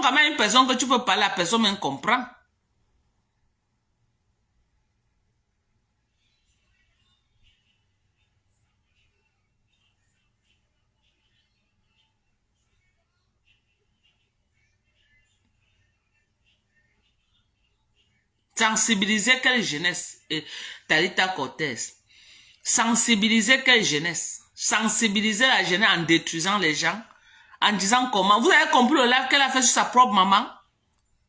quand même une personne que tu peux parler, la personne même comprend. Sensibiliser quelle jeunesse? Talita Cortez. Sensibiliser quelle jeunesse? Sensibiliser la jeunesse en détruisant les gens, en disant comment. Vous avez compris le live qu'elle a fait sur sa propre maman?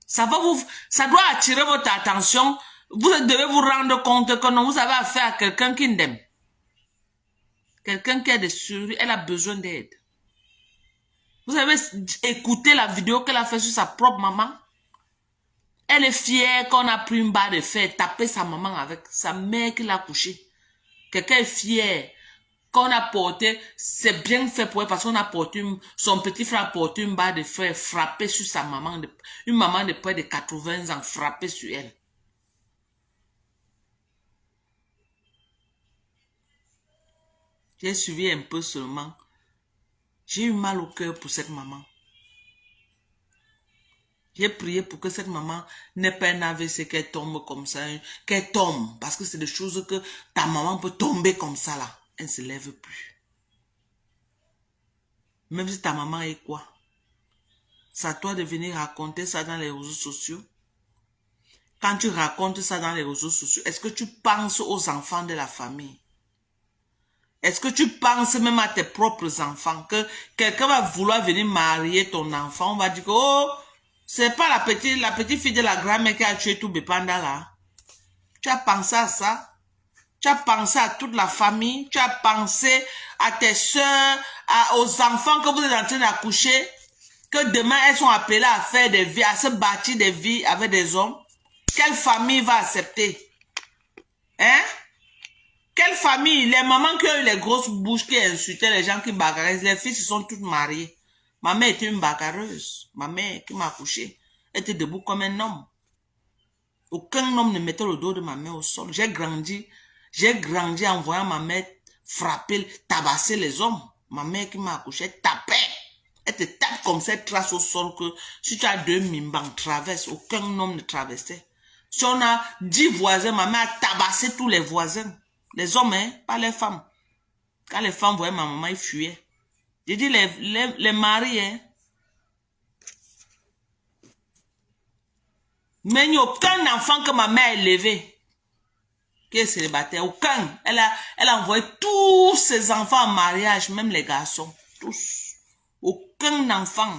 Ça doit attirer votre attention. Vous devez vous rendre compte que non, vous avez affaire à quelqu'un qui n'aime. Quelqu'un qui a des survies, elle a besoin d'aide. Vous avez écouté la vidéo qu'elle a fait sur sa propre maman? Elle est fière qu'on a pris une barre de fer, tapé sa maman avec sa mère qui l'a couchée. Quelqu'un est fier qu'on a porté, c'est bien fait pour elle parce qu'on a porté, son petit frère a porté une barre de fer frappé sur sa maman, une maman de près de 80 ans frappée sur elle. J'ai suivi un peu seulement. J'ai eu mal au cœur pour cette maman. J'ai prié pour que cette maman n'ait pas un AVC, qu'elle tombe comme ça, qu'elle tombe. Parce que c'est des choses que ta maman peut tomber comme ça là. Elle ne se lève plus. Même si ta maman est quoi? C'est à toi de venir raconter ça dans les réseaux sociaux. Quand tu racontes ça dans les réseaux sociaux, est-ce que tu penses aux enfants de la famille? Est-ce que tu penses même à tes propres enfants? Que quelqu'un va vouloir venir marier ton enfant, on va dire que, oh, c'est pas la petite fille de la grand-mère qui a tué tout Bépanda là. Tu as pensé à ça? Tu as pensé à toute la famille? Tu as pensé à tes soeurs, aux enfants que vous êtes en train d'accoucher? Que demain elles sont appelées à faire des vies, à se bâtir des vies avec des hommes? Quelle famille va accepter? Hein? Quelle famille? Les mamans qui ont eu les grosses bouches, qui insultaient les gens qui bagarrent, les filles se sont toutes mariées. Ma mère était une bagarreuse. Ma mère qui m'a accouchée était debout comme un homme. Aucun homme ne mettait le dos de ma mère au sol. J'ai grandi en voyant ma mère frapper, tabasser les hommes. Ma mère qui m'a accouchée tapait. Elle te tape comme ça, elle trace au sol que si tu as 2 mimbans traverse, aucun homme ne traversait. Si on a 10 voisins, ma mère a tabassé tous les voisins. Les hommes, hein, pas les femmes. Quand les femmes voyaient ma maman, ils fuyaient. J'ai dit les maris, hein. Mais il n'y a aucun enfant que ma mère a élevé qui est célibataire. Aucun. Elle a envoyé tous ses enfants en mariage, même les garçons. Tous. Aucun enfant.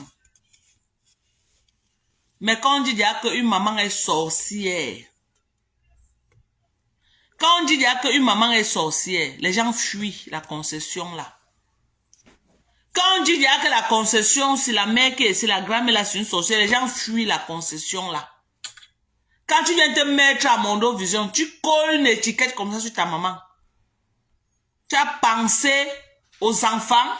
Mais quand on dit déjà qu'une maman est sorcière, quand on dit déjà qu'une maman est sorcière, les gens fuient la concession là. Quand on dit déjà que la concession, c'est la mère qui est, c'est la grand-mère là, c'est une sorcière, les gens fuient la concession là. Quand tu viens te mettre à Mondo Vision, tu colles une étiquette comme ça sur ta maman. Tu as pensé aux enfants?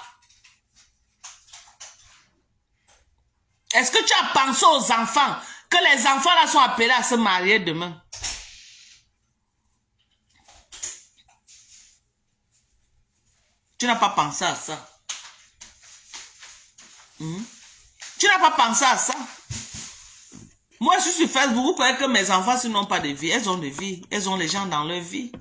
Est-ce que tu as pensé aux enfants? Que les enfants là sont appelés à se marier demain? Tu n'as pas pensé à ça. Tu n'as pas pensé à ça. Moi, je suis sur Facebook. Vous croyez que mes enfants n'ont pas de vie? Elles ont de vie. Elles ont les gens dans leur vie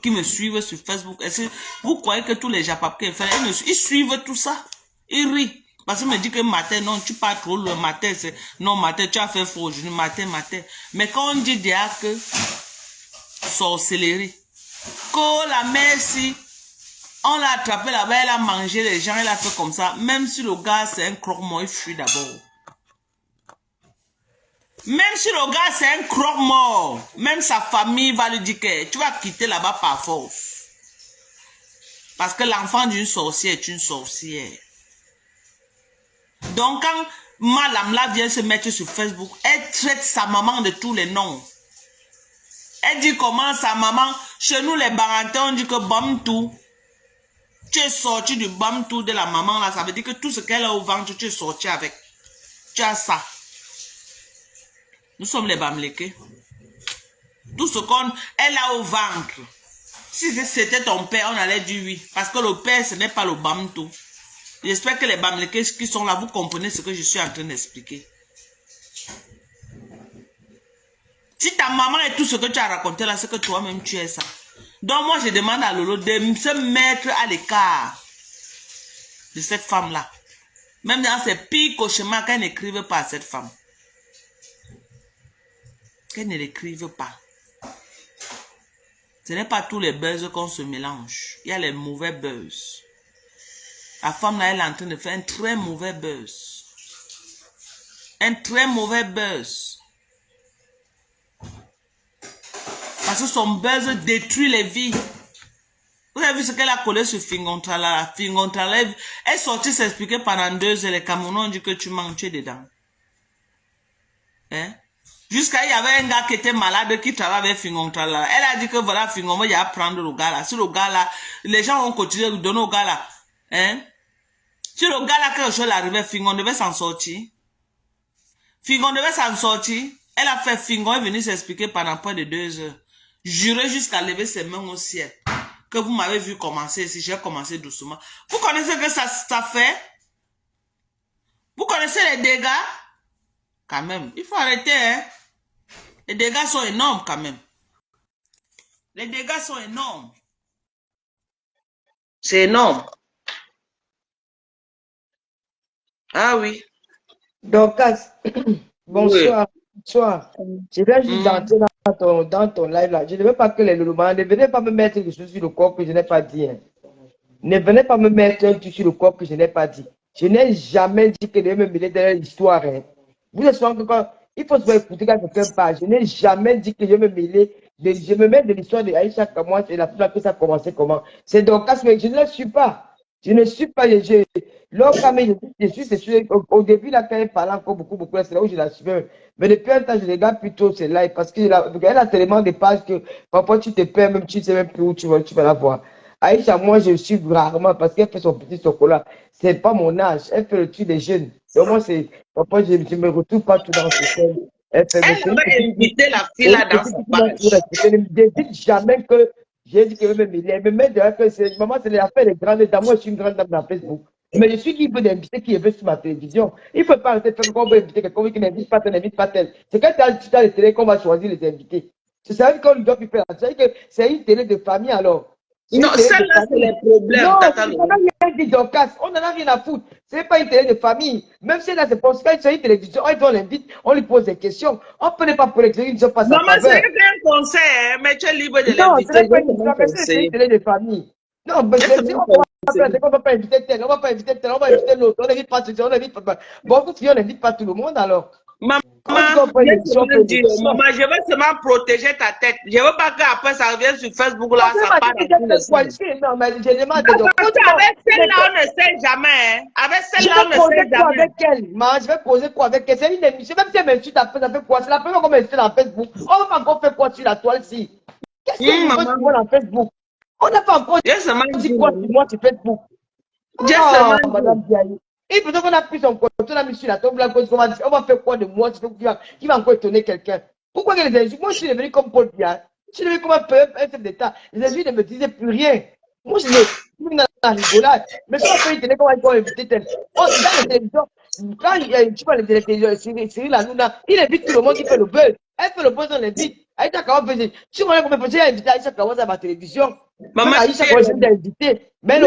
qui me suivent sur Facebook. Est-ce que vous croyez que tous les Japap qui font, ils suivent tout ça? Ils rient. Parce qu'ils me disent que matin, non, tu pars trop le matin. Non, matin, tu as fait faux aujourd'hui. Matin. Mais quand on dit déjà que sorcellerie, que la mère, si on l'a attrapé là-bas, elle a mangé les gens, elle a fait comme ça. Même si le gars, c'est un croque-mort, il fuit d'abord. Même si le gars, c'est un croque-mort, même sa famille va lui dire que tu vas quitter là-bas par force. Parce que l'enfant d'une sorcière est une sorcière. Donc, quand Madame là vient se mettre sur Facebook, elle traite sa maman de tous les noms. Elle dit comment sa maman, chez nous les Barantais, on dit que Bamtou. Tu es sorti du Bamtou de la maman là, ça veut dire que tout ce qu'elle a au ventre, tu es sorti avec. Tu as ça. Nous sommes les Bamlékés. Tout ce qu'elle a au ventre. Si c'était ton père, on allait dire oui. Parce que le père, ce n'est pas le Bamtou. J'espère que les Bamlékés qui sont là, vous comprenez ce que je suis en train d'expliquer. Si ta maman et tout ce que tu as raconté là, c'est que toi-même tu es ça. Donc moi, je demande à Lolo de se mettre à l'écart de cette femme-là. Même dans ses pires cauchemars, qu'elle n'écrive pas à cette femme. Qu'elle ne l'écrive pas. Ce n'est pas tous les buzz qu'on se mélange. Il y a les mauvais buzz. La femme là, elle est en train de faire un très mauvais buzz. Un très mauvais buzz. Parce que son buzz détruit les vies. Vous avez vu ce qu'elle a collé sur Fingontrala. Fingontrala, elle est sortie s'expliquer pendant 2 heures. Les Camerounais ont dit que tu manges, tu es dedans. Hein? Jusqu'à il y avait un gars qui était malade qui travaillait avec Fingontrala. Elle a dit que voilà, Fingon, il va prendre le gars là. Si le gars là, les gens ont continué de donner au gars là. Hein? Si le gars là, quelque chose arrivait, Fingon devait s'en sortir. Fingon devait s'en sortir. Elle a fait Fingon est venu s'expliquer pendant près de 2 heures. Juré jusqu'à lever ses mains au ciel. Que vous m'avez vu commencer ici, j'ai commencé doucement. Vous connaissez que ça fait? Vous connaissez les dégâts? Quand même, il faut arrêter, hein? Les dégâts sont énormes quand même. Les dégâts sont énormes. C'est énorme. Ah oui. Donc, bonsoir. Oui. Bonsoir. Je vais juste entrer dans ton live là. Je ne veux pas que les Loloumans, ne venez pas me mettre quelque chose sur le corps que je n'ai pas dit. Hein. Ne venez pas me mettre un truc sur le corps que je n'ai pas dit. Je n'ai jamais dit que de me mêler dans l'histoire. Hein. Vous êtes sûr que quand il faut se faire écouter quand quelqu'un parle. Je n'ai jamais dit que je me mêler. Je me mets de l'histoire de Aïcha comment c'est la fois que ça a commencé comment. C'est donc mais je ne le suis pas. Je ne suis pas au début, là, quand elle parlait encore beaucoup, c'est là où je la suivais. Mais depuis un temps, je regarde plutôt ces lives parce qu'elle a tellement de pages que parfois tu te perds, même tu ne sais même plus où tu vas la voir. Aïcha, moi, je suis rarement parce qu'elle fait son petit chocolat. Ce n'est pas mon âge. Elle fait le truc des jeunes. Donc, moi, parfois, je ne me retrouve pas tout dans ce thème. Elle avait invité la fille là dans sa page. Je ne me dis jamais que j'ai dit que elle me met derrière que c'est maman, c'est l'affaire des grandes dames. Moi, je suis une grande dame dans Facebook. Mais je suis libre d'inviter qui veut sur ma télévision. Il ne faut pas arrêter de faire qu'on veut inviter quelqu'un qui n'invite pas, n'invite pas tel. C'est quand tu as dans les télé qu'on va choisir les invités. C'est ça qu'on doit plus faire. C'est une télé de famille alors. Non, celle-là, c'est les problèmes. Non, on n'a rien dit d'Ocas. On n'en a rien à foutre. Ce n'est pas une télé de famille. Même si là, c'est pour ça c'est une télévision, on l'invite, on lui pose des questions. On ne peut pas pour les télévisions pas ça. Maman, c'est un conseil, hein, mais tu es libre de l'inviter. Non, c'est une télé de famille. Non, mais on ne va pas inviter tel, on ne va pas inviter tel, on va inviter l'autre. On n'invite pas tout le monde, on n'invite pas. Bon, on n'invite pas tout le monde alors. Maman, je veux seulement protéger ta tête. Je ne veux pas qu'après ça revienne sur Facebook là, ça part dans tous les sens. Non, mais je demande. Avec celle-là, on ne sait jamais. Avec celle-là, on ne sait jamais. Avec elle, je vais poser quoi avec elle? C'est une émission. Même si elle m'insulte, ça fait quoi? C'est la première fois qu'on m'insulte dans Facebook. On va pas encore faire quoi sur la toile-ci? Qu'est-ce que tu veux sur moi dans Facebook? On n'a pas encore dit quoi sur moi sur Facebook. Oh, Madame Biaye. Et peut-être qu'on a pris son compte, on a mis sur la tombe, on va faire quoi de moi qui va encore étonner quelqu'un? Pourquoi les injures? Moi, je suis devenu comme Paul Biya. Je suis devenu comme un chef d'État. Les injures ne me disaient plus rien. Moi, je suis dans la rigolade. Mais quand on peut étonner, comment ils vont inviter tel? Oh, dans la télévision, quand tu vois les télévisions, Cyril Hanouna, il invite tout le monde qui fait le buzz. Elle fait le buzz, on l'invite. Aïcha Kawa faisait. Si on a j'ai invité Aïcha Kawa à ma télévision. Maman, Aïcha Kawa, j'ai invité. Mais non,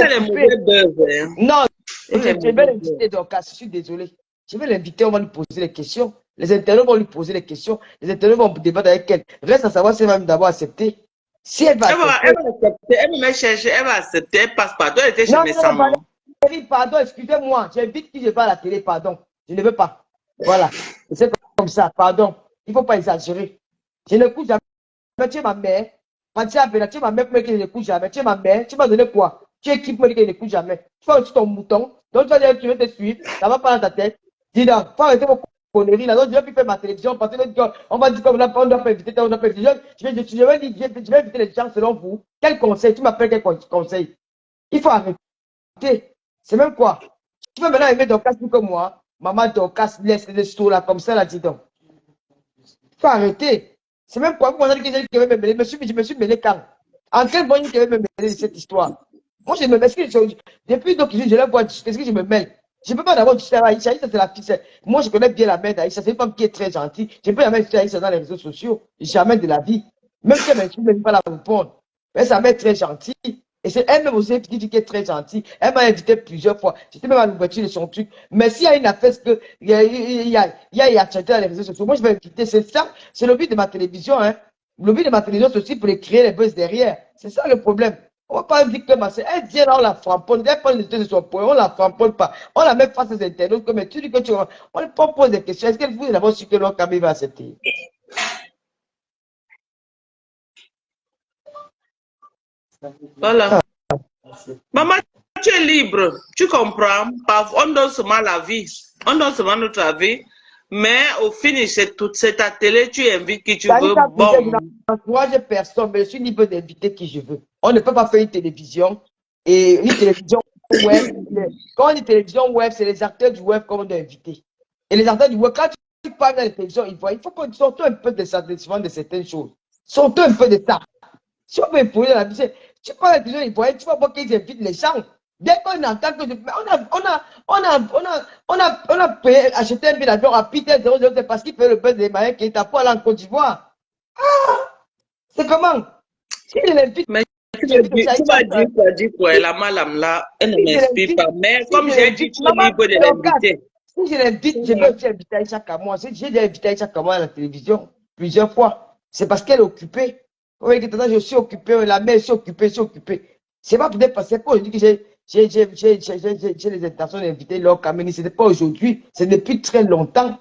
je vais l'inviter, donc, je suis désolé. Je vais l'inviter, on va lui poser les questions. Les internautes vont lui poser les questions. Les internautes vont débattre avec elle. Reste à savoir si elle va d'abord accepter. Si elle va accepter. Elle va chercher, elle va accepter. Elle passe pardon, elle était chez mes mamans. Pardon, excusez-moi. J'invite qui je vais à la télé, pardon. Je ne veux pas. Voilà. C'est comme ça, pardon. Il ne faut pas exagérer. Je ne couche jamais. Tu es ma mère. Tu es ma mère, qui ne couche jamais. Tu es ma mère. Tu m'as donné quoi? Tu es qui pour me dire qu'il ne couche jamais? Tu vas aussi ton mouton. Donc tu vas dire que tu veux te suivre. Ça ne va pas dans ta tête. Dis donc, il faut arrêter vos conneries là. Donc je ne vais plus faire ma télévision parce qu'on va dire qu'on doit pas inviter, on doit pas inviter. Je vais inviter les gens selon vous. Quel conseil? Tu m'appelles quel conseil? Il faut arrêter. C'est même quoi? Tu veux maintenant aimer Dorcas plus que moi? Maman Dorcas laisse les stours là comme ça là, dis donc. Il faut arrêter. C'est même quoi? Vous m'avez dit que je vais me mêler. Je me suis mêlé quand? En quelle bonne je vais me mêler de cette histoire? Moi, je me mêle. Depuis donc, je la vois. Qu'est-ce que je me mêle? Je ne peux pas d'abord discuter avec Aïcha. Aïcha, c'est la fille. Moi, je connais bien la mère d'Aïcha. C'est une femme qui est très gentille. Je ne peux jamais discuter Aïcha dans les réseaux sociaux. Jamais de la vie. Même si elle m'insulte, je ne peux pas la répondre. Mais sa mère est très gentille. Et c'est elle-même aussi qui dit qu'elle est très gentille. Elle m'a invité plusieurs fois. J'étais même à l'ouverture de son truc. Mais s'il y a une affaire, il y a chanté dans les réseaux sociaux, moi, je vais inviter. C'est ça. C'est le but de ma télévision. Hein. Le but de ma télévision, c'est aussi pour les créer les buzz derrière. C'est ça le problème. On ne va pas dire que ma soeur, elle vient là, on la framponne, elle prend le de son point, on ne la framponne pas. On la met face aux internautes, comme tu dis que tu on ne pose des questions. Est-ce qu'elle vous d'abord su que l'autre Camille va accepter? Voilà. Maman, tu es libre, tu comprends. On donne seulement la vie, on donne seulement notre vie. Mais au finish, c'est ta télé, tu invites qui tu veux. Bon. Moi, j'ai personne, mais je suis libre d'inviter qui je veux. On ne peut pas faire une télévision. Et une télévision web, quand on dit télévision web, c'est les acteurs du web qu'on doit inviter. Et les acteurs du web, quand tu parles dans la télévision, il faut qu'on sorte un peu de certaines choses. Sortons un peu de ça. Si on veut imposer la vie, tu parles de la télévision ivoirienne, tu vas voir qu'ils invitent les gens. Dès qu'on entend que on a payé, acheté un billet d'avion rapide, c'est parce qu'il fait le buzz des Maliens qui est à Poil en Côte d'Ivoire. Ah, c'est comment? Si il invite, mais tu vas dire quoi, la madame là, elle ne m'inspire pas. Mais comme j'ai dit, tu es libre de l'inviter. Si je l'invite, je peux aussi inviter Aïcha Kamwa. J'ai déjà invité Aïcha Kamwa à la télévision plusieurs fois. C'est parce qu'elle est occupée. Oui, je suis occupé, la mère, je suis occupé. C'est pas peut-être parce que aujourd'hui que j'ai les intentions d'inviter Laure Kameni. Ce n'est pas aujourd'hui, c'est depuis très longtemps.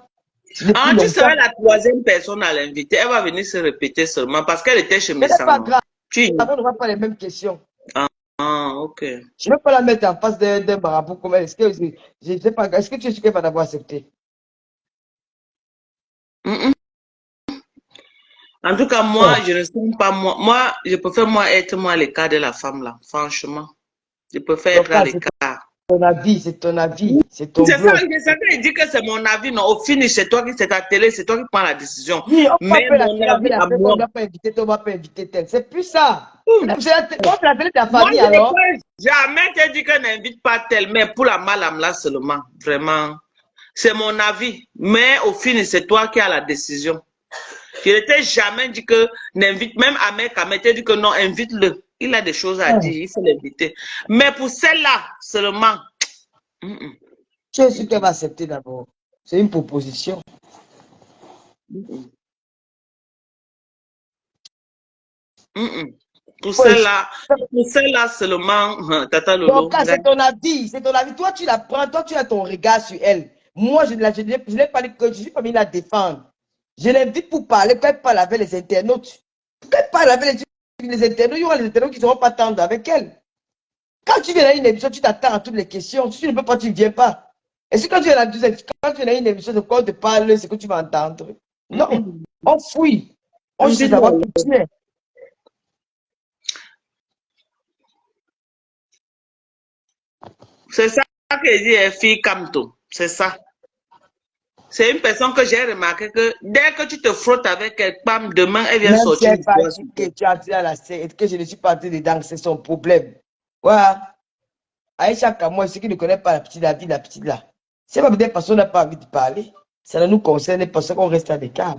Ah, tu serais la troisième personne à l'inviter. Elle va venir se répéter seulement parce qu'elle était chez mes Ce n'est pas grave. On n'aura pas les mêmes questions. Ah, ok. Je ne vais pas la mettre en face d'un marabout comme elle. Est-ce que je ne sais pas, est-ce que tu es sûr qu'elle va d'abord accepter? En tout cas, moi, je ne sens pas moi, je préfère être à l'écart de la femme là, franchement. Je préfère être à l'écart. C'est ton avis, c'est ton blog. C'est ça que je dis que c'est mon avis, non. Au finish, c'est toi qui, c'est ta télé, c'est toi qui prends la décision. Oui, mais mon avis à moi. On ne va pas inviter, on ne va pas inviter tel. C'est plus ça. C'est la télé de ta famille alors. Moi, jamais te dit que n'invite pas tel, mais pour la malame là seulement, vraiment. C'est mon avis. Mais au finish, c'est toi qui as la décision. Je ne t'ai jamais dit que n'invite, même Ahmed Kamé t'a dit que non, invite-le. Il a des choses à dire, il faut l'inviter. Mais pour celle-là, seulement. Tu es sûr qu'elle va accepter d'abord. C'est une proposition. Pour celle-là seulement, Tata Lolo. Donc, c'est ton avis, c'est ton avis. Toi, tu la prends, toi, tu as ton regard sur elle. Moi, je n'ai pas dit que je suis pas mis la défendre. Je l'invite pour parler, quand elle parle avec les internautes. Quand elle parle avec les internautes, il y aura les internautes qui ne seront pas tendres avec elle. Quand tu viens à une émission, tu t'attends à toutes les questions. Si tu ne peux pas, tu ne viens pas. Et si quand tu viens à une émission, de quoi on te parle, c'est que tu vas entendre. Non, on fouille. On sait savoir qui tu es. C'est ça que je dis, fille Kamto. C'est ça. C'est une personne que j'ai remarqué que dès que tu te frottes avec elle, bam, demain, elle vient sortir. Même si elle pas dit que tu as dit à la scène et que je ne suis pas en train de danser, c'est son problème. Voilà. Aïcha Kamwa, ceux qui ne connaissent pas la petite là. C'est pas peut-être parce qu'on n'a pas envie de parler. Ça ne nous concerne pas, parce qu'on reste à l'écart.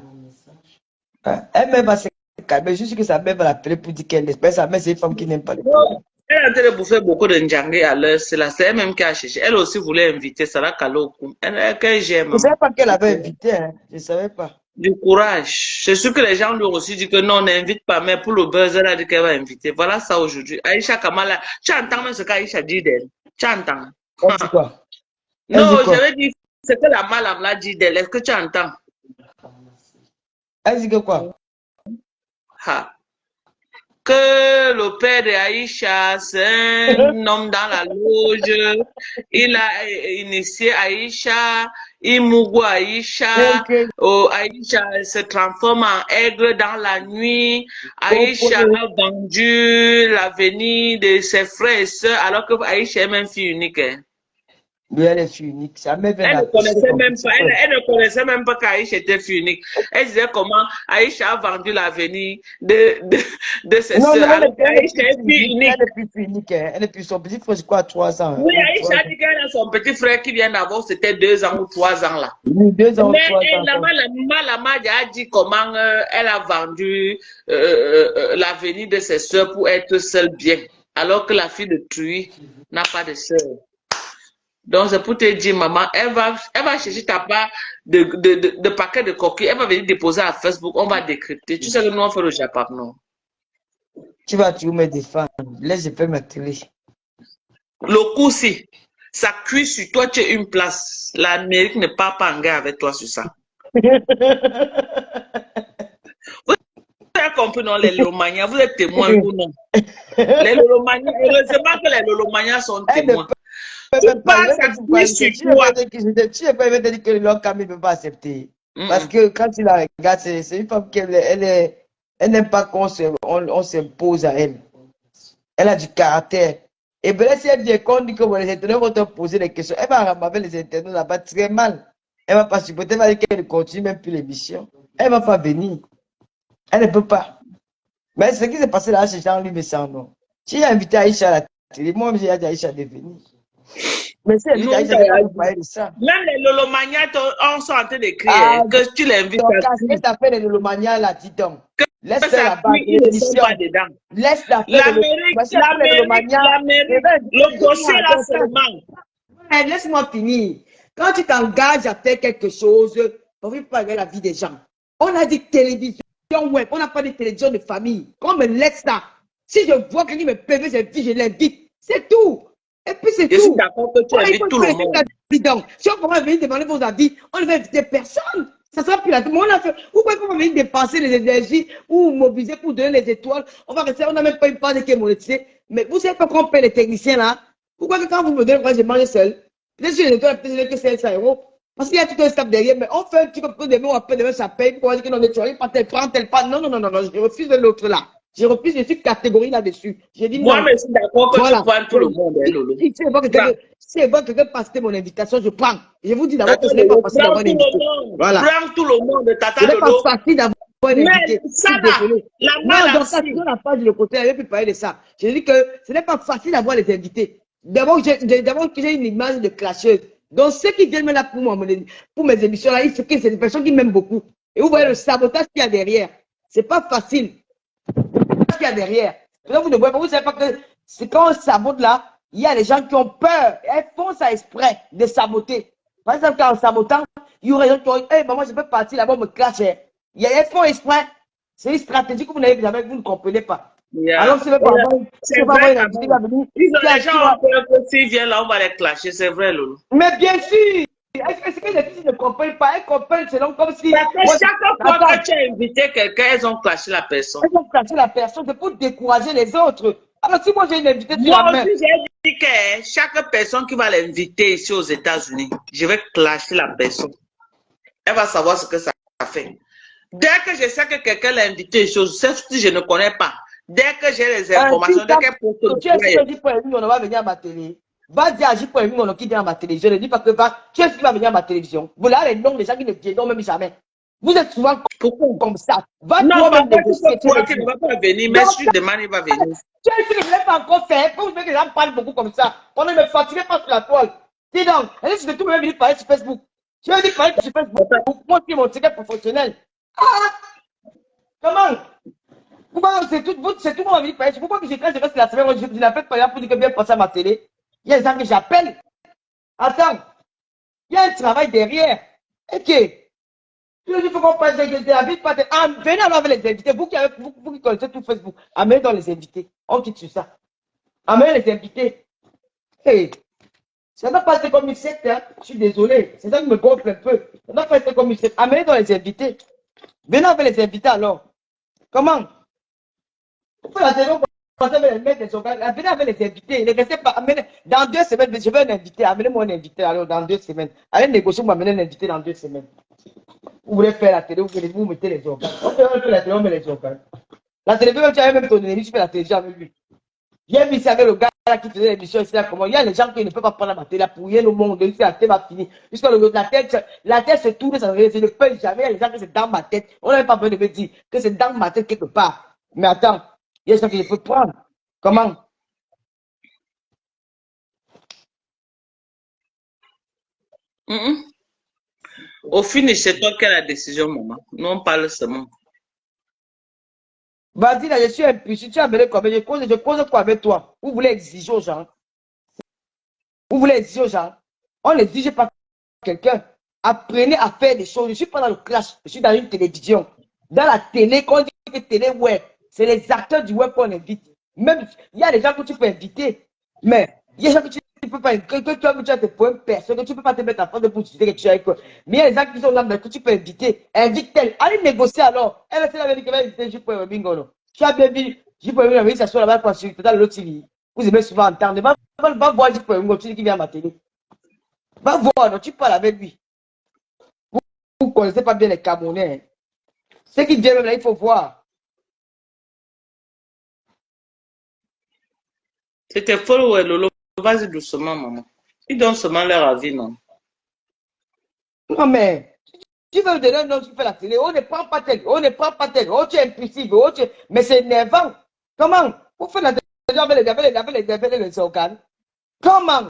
Elle-même va se calmer. Je suis que sa mère va l'appeler pour dire qu'elle espère. Sa mère, c'est une femme qui n'aime pas les problèmes. Elle est en train de bouffer beaucoup de njangé à l'heure. C'est elle-même qui a cherché. Elle aussi voulait inviter Sarah Kaloku. Elle j'aime. Je ne savais pas qu'elle avait invité. Hein. Je ne savais pas. Du courage. C'est sûr que les gens lui ont aussi dit que non, on n'invite pas, mais pour le buzz, elle a dit qu'elle va inviter. Voilà ça aujourd'hui. Aïcha Kamala, tu entends même ce qu'Aïcha dit d'elle. Tu entends? Elle dit quoi? Non, je vais dire ce que la malade l'a dit d'elle. Est-ce que tu entends? Elle dit que quoi? Que le père de Aïcha, c'est un homme dans la loge. Il a initié Aïcha, il mourut Aïcha. Aïcha se transforme en aigle dans la nuit. Aïcha a vendu l'avenir de ses frères et sœurs, alors que Aïcha est même fille unique. Oui, elle est fille unique. Sa mère vient Elle ne d'accoucher connaissait son même petit pas, frère. elle ne connaissait même pas qu'Aïcha était fille unique. Elle disait comment Aïcha a vendu l'avenir de ses Non, non, soeurs, alors elle est qu'Aïcha plus est fille fille unique. Elle unique. est plus fille unique. Hein. Elle est plus son petit frère, je crois, à 3 ans. Oui, Ou 3 Aïcha a ans. dit qu'elle a son petit frère qui vient d'avoir, c'était 2 ans ou 3 ans là. Oui, 2 ans ou Mais 3 ans. la Madia a dit comment elle a vendu l'avenir de ses soeurs pour être seule bien, alors que la fille de Truy n'a pas de soeur. Donc, c'est pour te dire, maman, elle va chercher ta part de paquets de coquilles. Elle va venir déposer à Facebook. On va décrypter. Tu sais que nous, on fait le Japon, non? Tu vas toujours me défendre. Laisse, je fais ma télé. Le coup, si ça cuit sur toi, tu as une place. L'Amérique ne part pas en guerre avec toi sur ça. Vous avez compris, non, les Lolomanias, vous êtes témoins ou non? Les Lolomanias, heureusement que les Lolomanias sont témoins. Tu passes, ça cuit sur toi. Tu ne peux pas dire que l'homme ne peut pas accepter. Parce que quand tu la regardes, c'est une femme qui elle n'aime pas qu'on s'impose à elle. Elle a du caractère. Et bien, si elle vient qu'on dit que les internautes vont te poser des questions, elle va ramasser les internautes là-bas très mal. Elle ne va pas supporter, elle va dire qu'elle ne continue même plus l'émission. Elle ne va pas venir. Elle ne peut pas. Mais ce qui s'est passé là, c'est Jean-Louis Messan, non. Si j'ai invité Aïcha à la télé, moi, j'ai dit à Aïcha de venir. Mais si invité Aïcha, je ne pas parler de ça. Même les Lolomanias sont en train d'écrire que tu l'invites à tout. Qu'est-ce que tu fait les Lolomanias là, dis donc? Laisse ça là-bas, ils ne sont pas dedans. Laisse la L'Amérique, le dossier là seulement. Laisse-moi finir. Quand tu t'engages à faire quelque chose, on ne veut pas regarder la vie des gens. On a dit télévision web, on n'a pas de télévision de famille. Qu'on me laisse ça. Si je vois quelqu'un me permet, je l'invite. C'est tout. Et puis c'est tout. Je suis d'accord que tu invites tout le monde. Si on commence à venir demander vos avis, on ne va inviter personne. Ça sera plus la tout. On a fait. Pourquoi on va venir dépenser les énergies ou mobiliser pour donner les étoiles? On va rester, on n'a même pas une part qui est monétisée. Mais vous savez pas qu'on paie les techniciens là? Pourquoi quand vous me donnez, moi je mange seul? Peut-être que les étoiles, peut-être que c'est 500 €. Parce qu'il y a tout un staff derrière, mais on fait un petit peu de mots, après demain ça paye. Pourquoi dire que non, tu pas tel pas. Non, je refuse de l'autre là. Je refuse, je suis catégorie là-dessus. J'ai dit moi, je suis d'accord que tu prends tout le monde, Lolo. Si elle voit quelqu'un passer mon invitation, je prends. Je vous dis d'abord que ce n'est pas facile d'avoir un invité. Voilà. Prends tout le monde, Tata Lolo. Ce n'est pas facile d'avoir un invité. Mais ça là, la non, donc ça, tu n'as pas dit le côté, elle ne peut plus parler de ça. Je dis que ce n'est pas facile d'avoir les invités. D'abord, j'ai une image de clasheuse. Donc, ceux qui viennent là pour mes émissions, là, c'est des personnes qui m'aiment beaucoup. Et vous voyez le sabotage qu'il y a derrière. Ce n'est pas facile. Qu'il y a derrière. Donc, vous ne voyez pas, vous savez pas que c'est quand on sabote là, il y a des gens qui ont peur. Elles font ça exprès de saboter. Par exemple, en sabotant, il y aurait des gens qui ont dit, hey, maman, je peux partir là-bas, me clasher. Elles font exprès. C'est une stratégie que vous n'avez jamais, vous ne comprenez pas. Yeah. Alors, c'est pas vrai. C'est vrai. Les gens ont peur que s'ils viennent là, on va les clasher. C'est vrai, Lolo. Mais bien sûr. Est-ce que les filles ne comprennent pas? Elles comprennent selon comme si. Chaque fois que tu as invité quelqu'un, elles ont clashé la personne. Elles ont clashé la personne, c'est pour décourager les autres. Alors, si moi j'ai une invitée, moi aussi, j'ai dit que chaque personne qui va l'inviter ici aux États-Unis, je vais clasher la personne. Elle va savoir ce que ça fait. Dès que je sais que quelqu'un l'a invité ici, si je ne connais pas, dès que j'ai les informations, dès qu'elle poste le flyer. Tu es pour on va venir à ma télé. Va dire agir pour on qui vient à ma télévision. Ne dis pas que tu es ce qui va venir à ma télévision. Vous avez les noms des gens qui ne viennent même jamais. Vous êtes souvent comme ça. Va non, pas toi qui ne va pas venir, mais si tu demandes, il va venir. Tu es ce que je ne l'ai pas encore fait. Pour que les gens parlent beaucoup comme ça. On ne me fatigue pas sur la toile. Dis donc, est-ce que tu veux venir parler sur Facebook? Tu veux venir parler sur Facebook? Moi qui est mon ticket professionnel. Ah! Comment? Pourquoi c'est tout le monde va venir parler? Pourquoi que je reste la semaine, je n'appelle pas pour dire que bien passer à ma télé? Il y a des gens que j'appelle. Attends. Il y a un travail derrière. Ok. Il faut qu'on passe des invités. Venez alors avec les invités. Vous qui connaissez tout Facebook, amenez dans les invités. On quitte sur ça. Amenez les invités. Hey. Ça n'a pas été comme une secte. Hein? Je suis désolé. C'est ça qui me gonfle un peu. Ça n'a pas été comme une secte. Amenez dans les invités. Venez avec les invités alors. Comment? Vous la télé, venez avec les invités. Ne restez pas. Dans 2 semaines, je veux un invité. Amenez-moi un invité alors dans 2 semaines. Allez négocier, vous m'amenez un invité dans 2 semaines. Vous voulez faire la télé, vous mettez les organes. On fait la télé, on met les organes. La télévision, tu as même ton ennemi, tu fais la télévision avec lui. Viens ici avec le gars là qui faisait l'émission ici, là, comment il y a les gens qui ne peuvent pas prendre la télé, là, pour rien au monde, ici, la tête va finir. Jusqu'à la tête se tourne, ça ne peut jamais. Il y a les gens que c'est dans ma tête. On n'a même pas besoin de me dire que c'est dans ma tête quelque part. Mais attends, il y a des gens que je peux prendre. Comment? Au finish, c'est toi qui as la décision, maman. Nous, on parle seulement. Vas-y, là, je suis impulsif. Tu as amené quoi? Je cause quoi avec toi? Vous voulez exiger aux gens? Vous voulez exiger aux gens? On n'exige pas quelqu'un. Apprenez à faire des choses. Je ne suis pas dans le clash. Je suis dans une télévision. Dans la télé, quand on dit que télé web, c'est les acteurs du web qu'on invite. Même, il y a des gens que tu peux inviter. Mais, il y a des gens que tu ne peux pas inviter. Que tu as tes points personnels, que tu ne peux pas te mettre en train de discuter que tu as avec eux. Mais il y a des gens qui sont là, mais que tu peux inviter. Invite-tel. Allez négocier alors. Elle va se la qui va inviter J.P. Bingo. Tu as bien vu, J.P. Bingo, ça soit là-bas, dans l'autre TV. Vous aimez souvent entendre. Va voir J.P. Bingo, tu dis qu'il vient à ma télé. Va voir, non, tu parles avec lui. Vous ne connaissez pas bien les Camerounais. Ceux qui viennent là, il faut voir. C'était faux, ouais, Lolo. Vas-y doucement, maman. Ils donnent seulement leur avis, non? Non, mais tu veux donner un nom qui fait la télé, on ne prend pas tel, on ne prend pas tel, oh, tu es impulsif, oh, mais c'est énervant. Comment? Vous faites la télé avec les organes. Comment?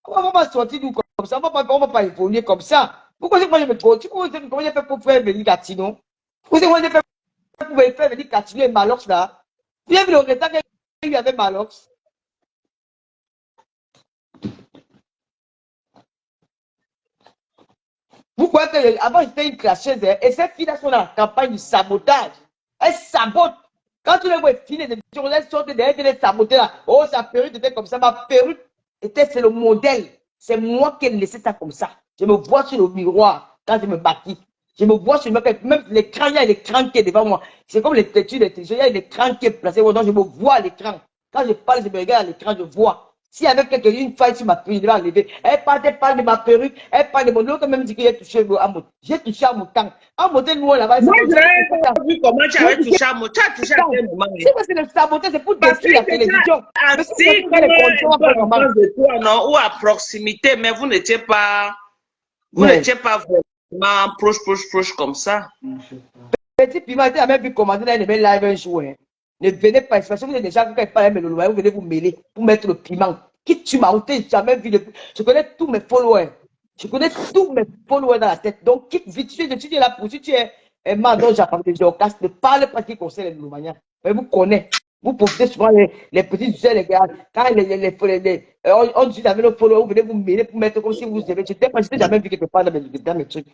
On ne va pas sortir nous comme ça, on ne va pas évoluer comme ça. Pourquoi je me dis, comment j'ai fait pour faire venir Gatino? Comment j'ai fait pour faire venir Gatino et Malox là? Vous avez vu le retard qu'il y avait Malox? Vous croyez qu'avant j'étais une classeuse et ces filles-là sont dans la campagne du sabotage. Elles sabotent. Quand tu les vois filer des émissions, elles sortent derrière les saboter là. Oh, sa perruque était comme ça. Ma perruque était, c'est le modèle. C'est moi qui ai laissé ça comme ça. Je me vois sur le miroir quand je me bâtis. Je me vois sur le miroir. Même l'écran, il y a l'écran qui est devant moi. C'est comme les têtus des télévisions. Il y a l'écran qui est placé. Donc je me vois à l'écran. Quand je parle, je me regarde à l'écran, je vois. S'il y avait quelqu'un, une faille sur ma perruque, je vais enlever. Elle parle de ma perruque, elle parle de mon autre, même dit que j'ai touché à mon. J'ai touché à mon temps. À mon temps, nous, là-bas, Moi, je n'avais vu comment tu avais touché à mon. Tu as touché à quel moment? C'est le sabotage, c'est pour Parce que détruire la télévision. assis Mais c'est pour les conditions, en face de toi, non, ou à proximité, mais vous n'étiez pas vraiment proche comme ça. Petit piment, tu as même vu commander dans les live un jour. Ne venez pas, parce que vous êtes déjà qui parlent mais le loyer, vous venez vous mêler pour mettre le piment. Qui tu m'as ôté, tu as même vu. Je connais tous mes followers. Je connais tous mes followers dans la tête. Donc, quitte vite, tu es là pour si tu es un man dont j'ai parlé de Géocast, ne parle pas qui concerne les Loumaniens. Mais vous connaissez. Vous profitez souvent les petits sujets, les gars. Quand on dit avec nos followers, vous venez vous mêler pour mettre comme si vous avez. Je n'ai jamais vu quelque part dans mes trucs.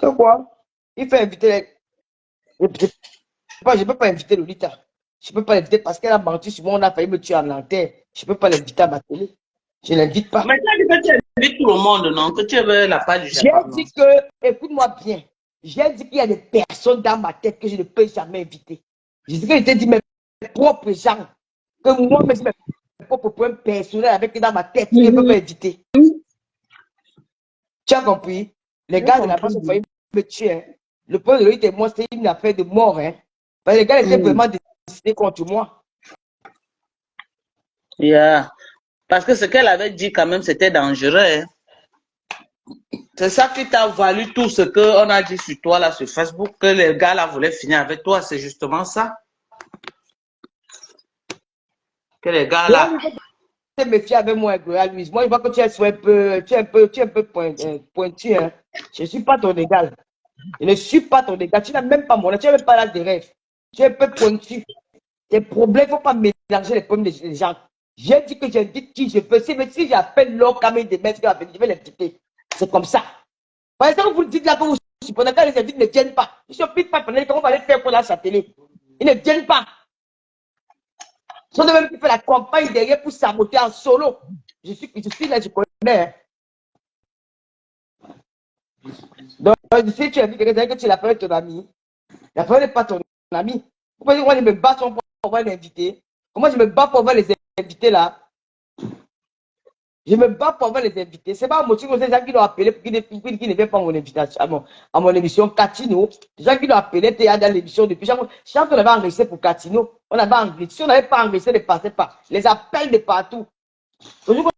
C'est quoi? Il faut inviter je ne peux pas inviter Lolita. Je ne peux pas l'inviter parce qu'elle a menti sur moi, on a failli me tuer en antenne. Je ne peux pas l'inviter à ma télé. Je ne l'invite pas. Mais tu invites tout le monde, non? Que tu veux la part du Japon. J'ai dit que, écoute-moi bien, j'ai dit qu'il y a des personnes dans ma tête que je ne peux jamais inviter. Je dis que je t'ai dit mes propres gens, que moi, mes propres points personnels avec dans ma tête, je ne peux pas inviter. Tu as compris? Les gars de la France ont failli me tuer. Hein. Le point de l'autre et moi, c'est une affaire de mort. Hein. Parce que les gars étaient vraiment décidés contre moi. Yeah. Parce que ce qu'elle avait dit quand même, c'était dangereux. Hein. C'est ça qui t'a valu tout ce qu'on a dit sur toi là sur Facebook, que les gars là voulaient finir avec toi. C'est justement ça. Que les gars là... Tu te méfies avec moi, Louise. Moi, je vois que tu es un peu pointu. Hein. Je ne suis pas ton égal. Je ne suis pas ton égal. Tu n'as même pas mon âge. Tu n'as même pas l'âge de rêve. Tu es un peu pointu. Tes problèmes, il ne faut pas mélanger les problèmes des gens. J'ai dit que j'invite qui je peux. Si j'appelle l'homme comme des mecs, je vais l'inviter. C'est comme ça. Par exemple, vous dites là que vous supprenez quand les invités ne viennent pas. Ils ne se piquent pas. Comment on va les faire pour la télé? Ils ne viennent pas. Ils sont de même qui fait la campagne derrière pour saboter en solo. Je suis là, je connais. Donc, si tu invites quelqu'un que tu l'appelles ton ami, l'appelle n'est pas ton ami. Pourquoi moi je me bats pour avoir l'invité? Comment je me bats pour avoir les invités là? Je me bats pour avoir les invités. C'est pas un motif que ces gens qui l'ont appelé pour qui ne viennent pas à mon invitation, à mon émission Catino. Les gens qui l'ont appelé, tu es dans l'émission depuis. Chaque fois qu'on avait enregistré pour Catino, on avait enregistré. Si on n'avait pas enregistré, ne passait pas. Les appels de partout. Aujourd'hui,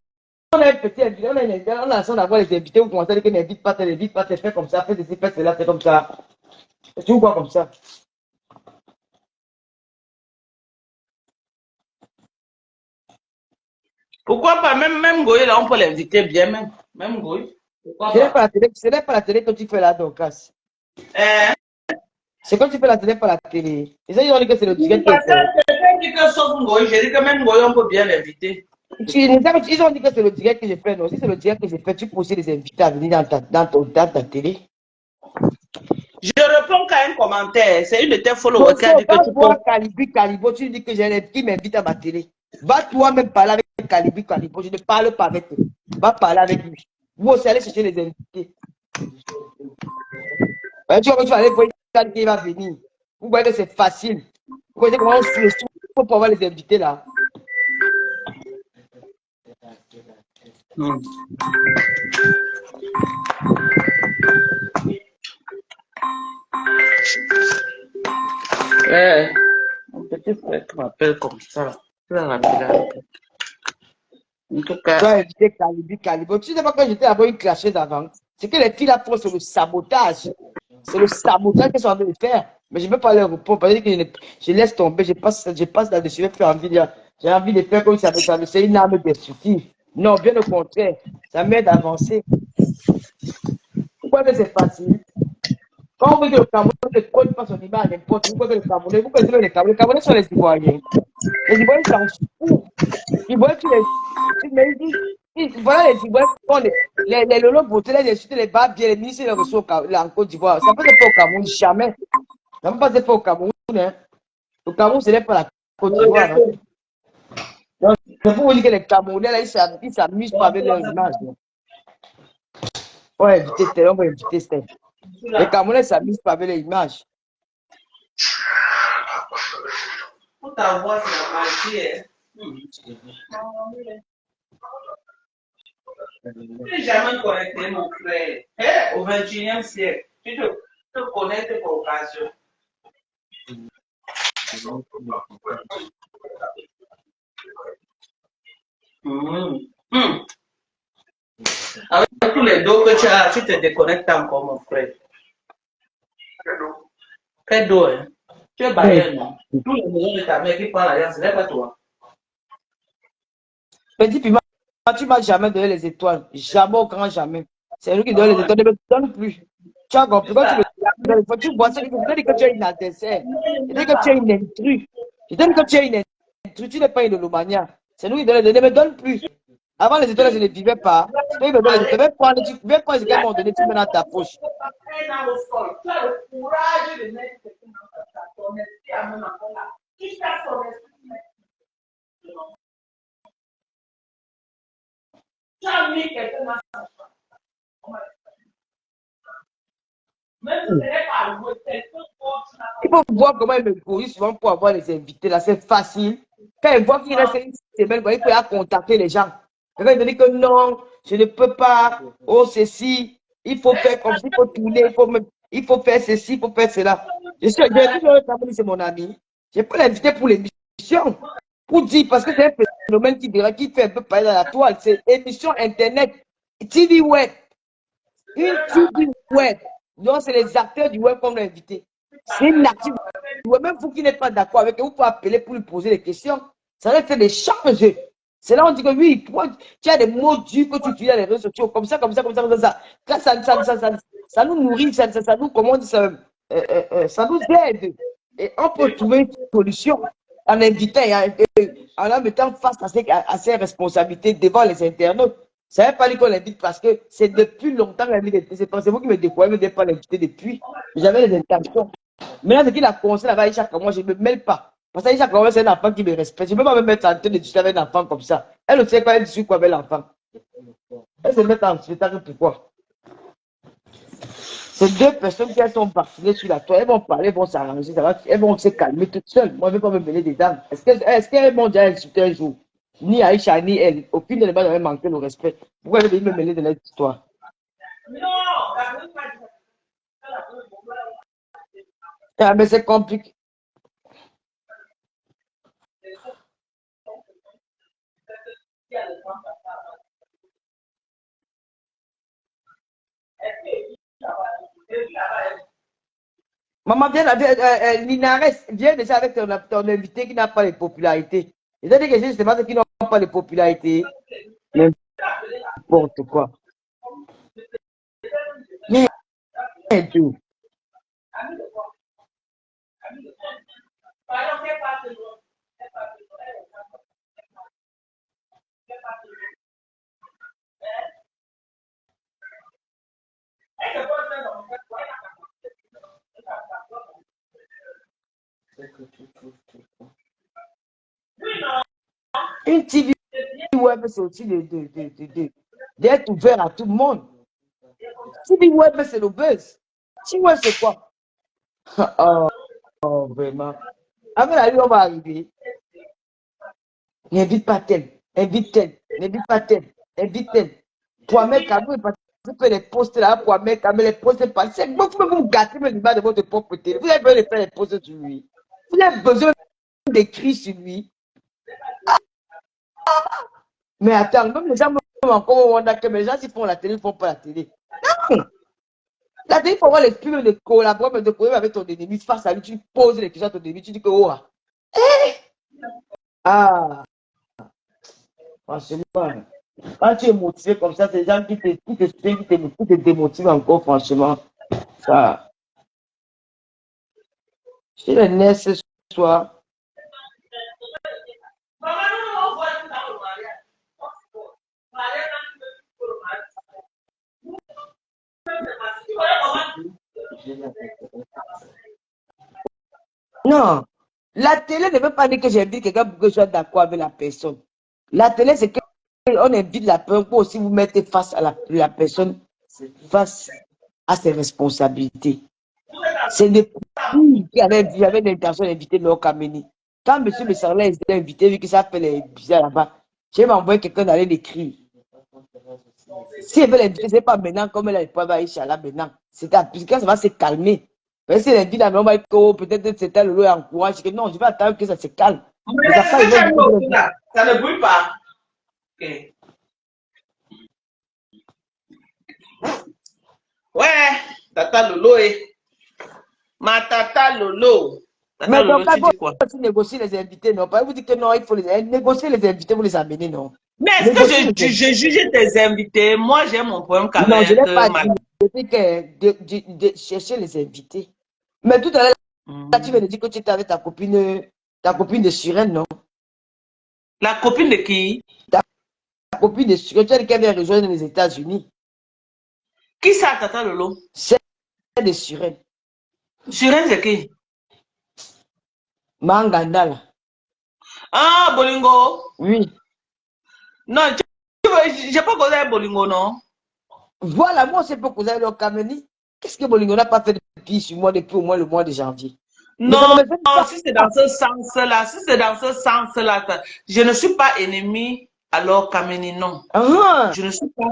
on a un petit invité, on a la chance d'avoir les invités, vous commencez à dire que n'invite pas, fais comme ça, fais ceci, fais cela, fais comme ça. Tu vois comme ça. Pourquoi pas? Même Goye, là, on peut l'inviter bien, même Goye. Ce n'est pas la télé que tu fais là, donc. C'est quand tu fais la télé, pas la télé. Et ça, ils ont dit que c'est le direct. Quelqu'un dit que sauf Goye, j'ai dit que même Goye, on peut bien l'inviter. Ils ont dit que c'est le direct que j'ai fait, non? Si c'est le direct que j'ai fait, tu peux aussi les inviter à venir dans ta télé. Je réponds qu'à un commentaire. C'est une de tes followers qui a dit que tu peux. Calibo, tu dis que j'ai un qui m'invite à ma télé. Va toi-même parler avec Calibo. Je ne parle pas avec lui. Va parler avec lui. Vous aussi allez chercher les invités. Tu vois que tu vas aller voir qui va venir. Vous voyez que c'est facile. Vous voyez comment on se sous pour avoir les invités là. Un petit frère qui m'appelle comme ça. En tout cas. Tu as invité Calibo. Tu sais pas quand j'étais là-bas, ils clashaient d'avant. C'est que les filles là font, c'est le sabotage. C'est le sabotage qu'elles sont en train de faire. Mais je ne peux pas leur répondre parce que je laisse tomber, je passe là-dessus, j'ai envie de faire comme ça, c'est une arme destructive. Non, bien au contraire, ça m'aide à avancer. Pourquoi que c'est facile? Quand vous dites que le Cameroun ne colle pas son image à n'importe où, vous connaissez les Camerounais sont les Ivoiriens. Les Ivoiriens s'en foutent. Les Ivoiriens, voilà les Ivoiriens, les lolos beauté, les insultes, les bas bien, les ministres, les ressources en Côte d'Ivoire. Ça ne peut pas se faire au Cameroun, jamais. Ça ne peut pas se faire au Cameroun. Hein. Le Cameroun, ce n'est pas la Côte d'Ivoire. Hein. Donc, c'est pour vous dire que les Camerounais, là, ils ne s'amusent pas avec leur image. On va éviter tel, on va éviter tel. Les Camerounais ne s'amusent pas avec leur image. Pour ta voix, c'est la magie. Tu n'es jamais connecté, mon frère. Au 21e siècle, tu te connectes pour occasion. Avec tous les dos que tu as, tu te déconnectes encore, mon frère. Quel dos, hein? Tu es bailleur, non? Tous les maisons de ta mère qui parlent alliance, ce n'est pas toi. Petit piment, tu ne m'as jamais donné les étoiles. Jamais, au grand jamais. C'est lui qui donne les étoiles. Ne me donne plus. Tu as compris. Quand tu vois ça, je te dis que tu es une adversaire. Je te dis que tu es une intrus. Je te dis que tu es une intrus. Tu n'es pas une lomania. C'est lui qui donne les étoiles. Ne me donne plus. Avant les étoiles, je ne vivais pas. Tu me donnes les étoiles. Même quand je m'en donné, tu mets dans ta poche. Tu as le courage de mettre quelqu'un dans ton esprit à même encore là. Jusqu'à son esprit. Tu as mis quelqu'un dans ta poche. Même si ce n'est pas le quelqu'un d'autre. Il faut voir comment il me corrige souvent pour avoir les invités. Là, c'est facile. Quand il voit qu'il reste une semaine, il peut contacter les gens. Quand il me dit que non, je ne peux pas, oh ceci, il faut faire comme ça, il faut tourner, il faut faire ceci, il faut faire cela. Je suis c'est mon ami. Je peux l'inviter pour l'émission. Pour dire, parce que c'est un phénomène qui fait un peu parler dans la toile. C'est émission Internet, TV web. Une TV web. Donc, c'est les acteurs du web qu'on a invité. C'est une active web. Même vous qui n'êtes pas d'accord avec eux, vous pouvez appeler pour lui poser des questions. Ça va faire des changes. C'est là où on dit que oui, tu as des mots durs que tu utilises dans les réseaux sociaux, comme ça. Quand ça nous nourrit, ça nous, comment on dit ça, ça nous aide. Et on peut trouver une solution en invitant, en mettant face à ses responsabilités devant les internautes. Ça ne veut pas dire qu'on l'invite parce que c'est depuis longtemps qu'on l'invite. C'est vous qui me découvert, je ne pas l'inviter depuis. J'avais les intentions. Maintenant, ce qu'il a commencé là-bas, chaque mois, je ne me mêle pas. Parce que chaque fois, c'est un enfant qui me respecte. Je ne peux pas me mettre en train de discuter avec un enfant comme ça. Elle ne sait pas, elle discute quoi avec l'enfant. Elle se met en spectacle, pourquoi? C'est deux personnes qui sont vaccinées sur la toile. Elles vont parler, elles vont s'arranger, elles vont se calmer toutes seules. Moi, je ne vais pas me mêler dedans. Est-ce qu'elles vont déjà insulter un jour? Ni Aïcha, ni elle. Aucune de les deux n'avait manqué le respect. Pourquoi elle veut me mêler de leur histoire? Ah, mais c'est compliqué. Maman, Linares, viens déjà avec ton invité qui n'a pas de popularité. C'est-à-dire que c'est pas ceux qui n'ont pas de popularité. N'importe quoi. Mais, tout. Une TV web, c'est aussi d'être ouvert à tout le monde. TV web, c'est le buzz. TV web, c'est quoi? Oh, vraiment. Avec la vie, on va arriver. N'invite pas tel, invite tel, n'invite pas tel, invite tel. Pour mettre à vous, vous faites les posts là, pour mettre à les posts, c'est vous pouvez vous gâter le débat de votre propre télé. Vous avez besoin de faire les posts sur lui. Vous avez besoin d'écrire sur lui. Mais attends, même les gens encore on a que les gens qui font la télé, ils ne font pas la télé. Non! La télé, il faut avoir l'esprit de collaborer, de collaborer avec ton ennemi. Face à lui, tu poses les questions à ton ennemi, tu dis que oh! Ah! Franchement, quand tu es motivé comme ça, c'est les gens qui te démotivent encore, franchement. Ça. Je suis le nerf ce soir. Non, la télé ne veut pas dire que j'invite quelqu'un pour que je sois d'accord avec la personne. La télé, c'est qu'on invite la personne pour aussi vous mettre face à la personne, face à ses responsabilités. C'est des filles qui avaient l'intention d'inviter leur Kameni. Quand M. Le Sarlet est invité, vu que ça fait les bizarres là-bas, j'ai envoyé quelqu'un d'aller l'écrire. Si elle veut l'inviter, ce n'est pas maintenant comme elle a pas Aïcha là maintenant. C'est quand ça va se calmer. Mais si elle invite la maman, peut-être c'était le lot encourage. Non, je vais attendre que ça se calme. Mais ça ne brûle pas. Okay. Ouais, Tata Lolo ma Tata Lolo. Mais donc, il faut aussi négocier les invités, non? Pas vous dites que non, il faut négocier les invités, vous les amener, non? Mais est-ce que je juge tes invités? Moi, j'ai mon problème quand même. Non, je n'ai pas dit. Je dis que chercher les invités. Mais tout à l'heure, tu viens de dire que tu étais avec ta copine de Sirène, non? La copine de qui? Ta copine de Sirène, tu as dit qu'elle vient rejoindre les États-Unis. Qui ça, Tata Lolo? C'est de Sirène. Sirène, c'est qui? Mangandala. Ah, Bolingo? Oui. Non, je n'ai pas causé avec Bolingo, non? Voilà, moi, je peux causer avec le Kameni. Qu'est-ce que Bolingo n'a pas fait depuis sur moi depuis au moins le mois de janvier? Non, si c'est dans ce sens-là, je ne suis pas ennemi alors Kameni, non. Je ne suis pas.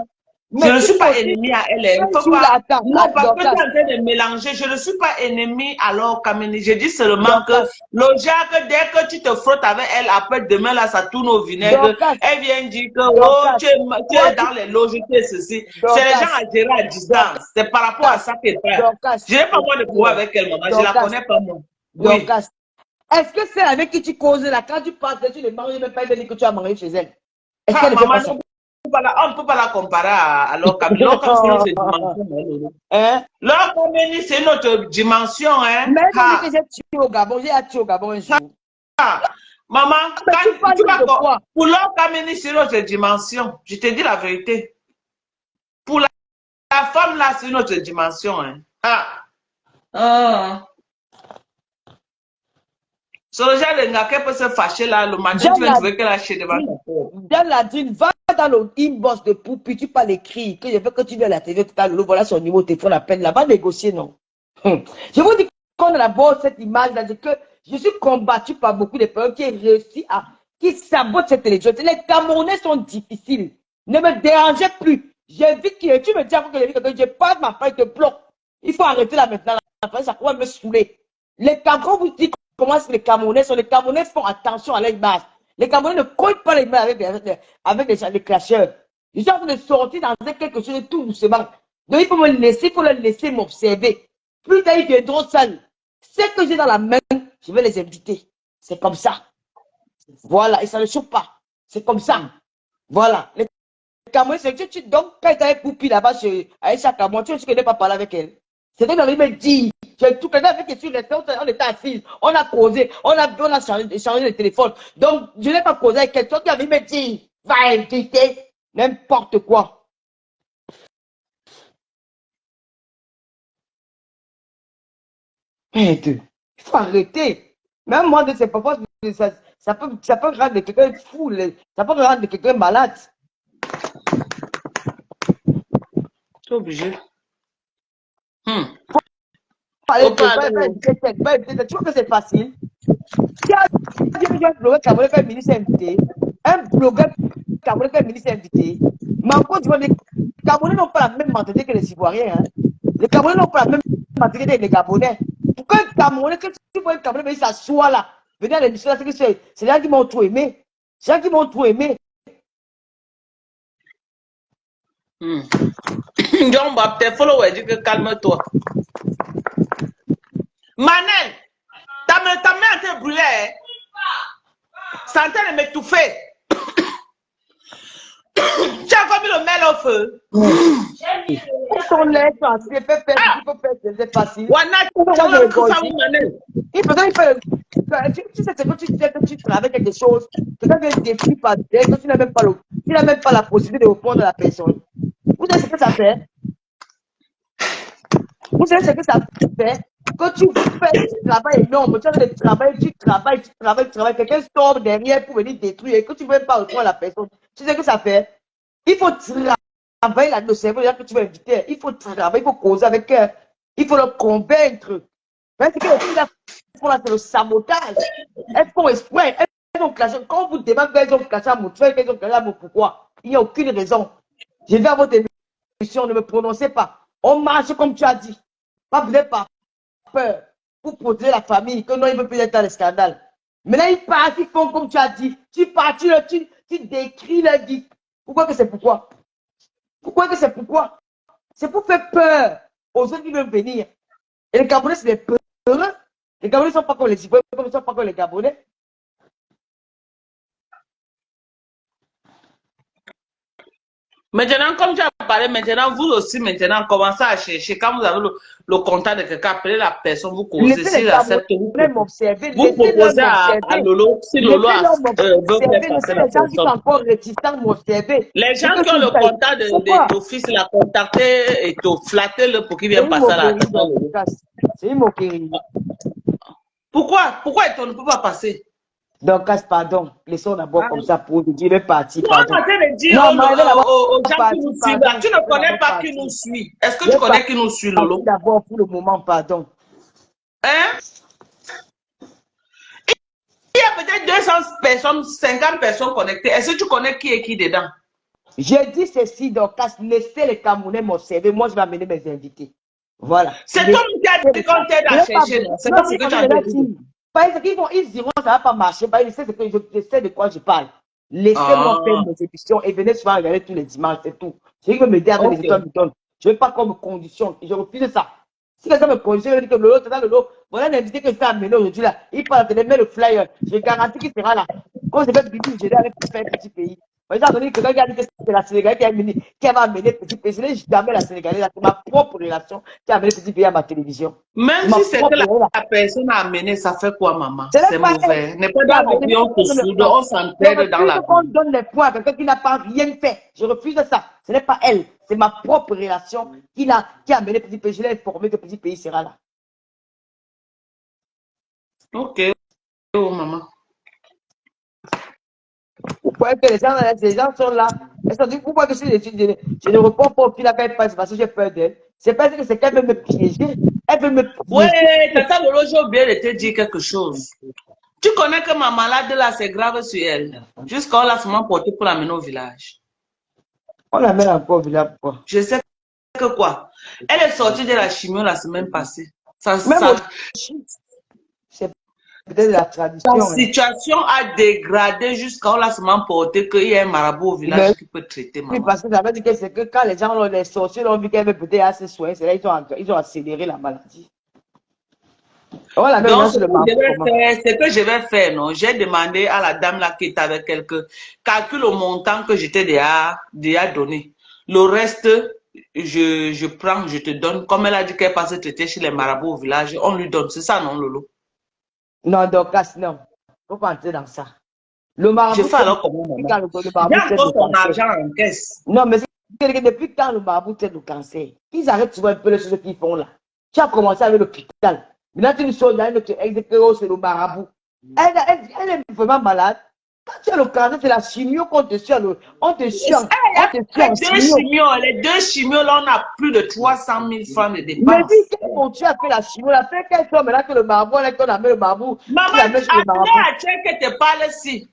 Je ne suis pas ennemi à elle. Il faut pas. Non, parce que tu es en train de mélanger. Je ne suis pas ennemi alors Kameni. Je dis seulement que Lojac, dès que tu te frottes avec elle, après demain là, ça tourne au vinaigre. Elle vient dire que oh, tu es dans les loges, tu es ceci. C'est les gens à gérer à distance. C'est par rapport à ça qu'elle fait. Je n'ai pas moi de pouvoir avec elle, maman. Je la connais pas moi. Oui. Est-ce que c'est avec qui tu causes là? Quand tu parles, tu ne manges même pas, elle dit que tu as mangé chez elle. Est-ce qu'elle ne fait pas ça? On ne peut pas la comparer à l'or Kameni. L'or Kameni, c'est notre dimension. L'or Kameni, c'est notre dimension. Mais elle dit que j'ai tué au Gabon. J'ai tué au Gabon un jour. Maman, pour l'or Kameni, c'est notre dimension. Je te dis la vérité. Pour la femme, là, c'est notre dimension. Sur le genre de Ngake peut se fâcher là, le matin, tu vas trouver qu'elle a acheté devant ta porte. Dans la dune, va dans le inbox de Poupi, tu parles écrit, que je veux que tu viennes à la télé tout à l'heure, voilà son numéro de téléphone, appelle là, va négocier, non. Je vous dis qu'on a d'abord cette image là, que je suis combattu par beaucoup de personnes qui ont réussi à qui sabotent cette télévision. Les Camerounais sont difficiles. Ne me dérangez plus. J'invite qui tu me dis avant que je parle ma femme te bloque. Il faut arrêter là maintenant. La France, ça va me saouler. Les Camerounais, vous dites comment les Camerounais sont. Les Camerounais font attention à leur image. Les Camerounais ne collent pas les mains avec les clasheurs. Ils sont en train de sortir dans quelque chose de tout doucement. Donc il faut me laisser, il faut le laisser m'observer. Plus tard, ils viendront seuls. Ce que j'ai dans la main, je vais les inviter. C'est comme ça. Voilà, et ça ne choque pas. C'est comme ça. Voilà. Les Camerounais, c'est que donc, quand tu as Poupi là-bas chez Aïcha Cameroun, tu ne connais pas parler avec elle. C'était dans les me dit, j'ai tout quelqu'un avec qui on était assis, on a causé, on a changé le téléphone. Donc, je n'ai pas causé avec quelqu'un qui avait me dit, va inviter n'importe quoi. Il faut arrêter. Même moi, de ces papas, ça peut rendre quelqu'un fou, ça peut rendre quelqu'un malade. C'est obligé. Tu vois que c'est facile. Si un blogueur camerounais fait ministre invité, un blogueur camerounais fait ministre invité, mais en Côte d'Ivoire, les Camerounais n'ont pas la même mentalité que les Ivoiriens. Hein. Les Camerounais n'ont pas la même mentalité que les Gabonais. Pourquoi un Camerounais, que tu vois un Camerounais, il s'assoit là, venir à l'émission, c'est les gens qui m'ont trop aimé. C'est les gens qui m'ont trop aimé. Donc, tes followers disent que calme-toi. Manel, ta main a été brûlée. Ça en train de m'étouffer. Tu as encore mis le mail au feu. Ils sont laids, il faut faire, c'est facile. Tu sais que tu travailles quelque chose, quelqu'un vient détruire par terre, tu n'as même pas la possibilité de répondre à la personne. Vous savez ce que ça fait? Vous savez ce que ça fait? Quand tu fais du travail énorme, tu travailles, quelqu'un sort derrière pour venir détruire et que tu ne veux pas répondre à la personne. Tu sais ce que ça fait? Il faut travailler là, le cerveau que tu veux inviter. Il faut travailler, il faut causer avec eux. Il faut le convaincre. C'est que les filles font là, c'est le sabotage. Elles font exprès. Elles ont clashé. Quand vous demandez qu'elles ont clashé à mon tueur, qu'elles ont clashé à mon pourquoi, il n'y a aucune raison. Je vais à votre émission, ne me prononcez pas. On marche comme tu as dit. Pas vous n'avez pas peur pour protéger la famille, que non, il ne veut plus être dans les scandales. Maintenant, ils partent, ils font comme tu as dit. Tu pars, tu décris leur vie. Pourquoi que c'est pourquoi? Pourquoi que c'est pourquoi? C'est pour faire peur aux autres qui veulent venir. Et les Gabonais, c'est des peureux. Les Gabonais ne sont pas comme les Ivoiriens, comme ils ne sont pas comme les Gabonais. Maintenant, comme tu as parlé, maintenant, vous aussi, maintenant, commencez à chercher. Quand vous avez le contact de quelqu'un, appelez la personne, vous causez. Si j'accepte, vous proposez à Lolo, si Lolo veut faire passer la personne. Les gens qui ont le contact de ton fils, il a contacté et te flatter pour qu'il vienne passer à la personne. C'est une moquerie. Pourquoi il ne peut pas passer? Donc, pardon, laissons d'abord comme ça pour dire le parti. Pardon. Non, mais dire aux gens qui nous suivent, tu ne connais pas qui nous suit. Est-ce que tu connais qui nous suit, Lolo? D'abord, pour le moment, pardon. Hein? Il y a peut-être 200 personnes, 50 personnes connectées. Est-ce que tu connais qui est qui dedans? J'ai dit ceci, donc, laissez les Camerounais m'observer. Moi, je vais amener mes invités. Voilà. C'est toi qui as dit qu'on t'aide à chercher. C'est pas ce que tu as dit. Parce qu'ils diront ça ne va pas marcher. Ils savent de quoi je parle. Laissez-moi faire mes émissions et venez souvent regarder tous les dimanches, c'est tout. Je veux me dire avec les étoiles. Je ne veux pas qu'on me conditionne. Je refuse ça. Si quelqu'un me conditionne, je dis que Lolo, voilà l'invité que je vais amener aujourd'hui là. Il parle de mettre le flyer. Je garantis qu'il sera là. Quand je vais Bibi, je vais aller faire un petit pays. J'ai donné que quelqu'un a dit que c'est la Sénégalaise qui va amener petit pays. Je n'ai jamais la Sénégalaise, c'est ma propre relation qui a amené petit pays à ma télévision. Même si c'est que la personne a amené, ça fait quoi, maman? C'est mauvais. N'est pas dans l'avion que on s'entraide dans la vie. On donne les points à quelqu'un qui n'a pas rien fait. Je refuse ça. Ce n'est pas elle. C'est ma propre relation qui a amené petit pays. Je l'ai informé que petit pays sera là. Ok. Oh, maman. Vous croyez que les gens sont là. Vous croyez que si je ne réponds pas au fil à qu'elle passe parce que j'ai peur d'elle. C'est parce que c'est qu'elle veut me piéger. Elle veut me piéger. Oui, c'est ça, Lolo, j'ai oublié de te dire quelque chose. Tu connais que ma malade là, c'est grave sur elle. Jusqu'à là, seulement porté pour l'amener au village. On l'amène encore au village, pourquoi? Je sais que quoi? Elle est sortie de la chimio la semaine passée. Même c'est peut-être la tradition. Sa situation a dégradé jusqu'à là, seulement porté qu'il y a un marabout au village qui peut traiter maman. Oui, parce que ça veut dire que c'est que quand les gens, les sorciers, ont vu qu'elle avait peut-être assez soin, c'est là ils ont accéléré la maladie. Donc, ce que je vais faire, non, j'ai demandé à la dame là qui est avec elle que calcule le montant que j'étais déjà donné. Le reste, je prends, je te donne. Comme elle a dit qu'elle passait traiter chez les marabouts au village, on lui donne. C'est ça, non, Lolo? Non, Dorcas, non. Faut pas entrer dans ça. Le marabout. Je fais alors comment, maman? J'ai encore son argent en caisse. Non, mais c'est depuis quand le marabout traite le cancer? Ils arrêtent souvent un peu les choses qu'ils font là. Tu as commencé avec l'hôpital. Maintenant, tu nous sors dans notre exécution, c'est le marabout. Elle est vraiment malade. Quand tu as le cancer, c'est la chimio qu'on te suit. On te suit en chimio. Les deux chimios, là, on a plus de 300 000 francs de dépenses. Mais dis qu'elle continue à faire la chimio, la fait qu'elle soit maintenant que le marabout, qu'on a mis le marabout. Maman, appelez à Tchèque qui te parle ici.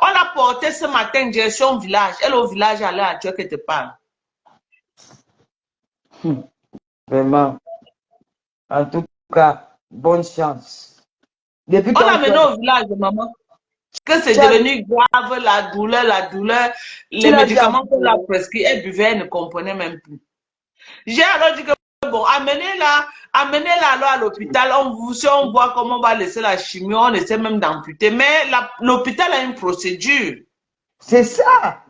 On l'a portée ce matin direction village. Elle est au village, elle est à Tchèque qui te parle. Vraiment. En tout cas, bonne chance. On l'a mené au village, maman. Que c'est devenu grave, la douleur, les médicaments qu'on l'a prescrit, elle buvait, elle ne comprenait même plus. J'ai alors dit que, bon, amenez-la alors à l'hôpital, si on voit comment on va laisser la chimio, on essaie même d'amputer, mais l'hôpital a une procédure. C'est ça.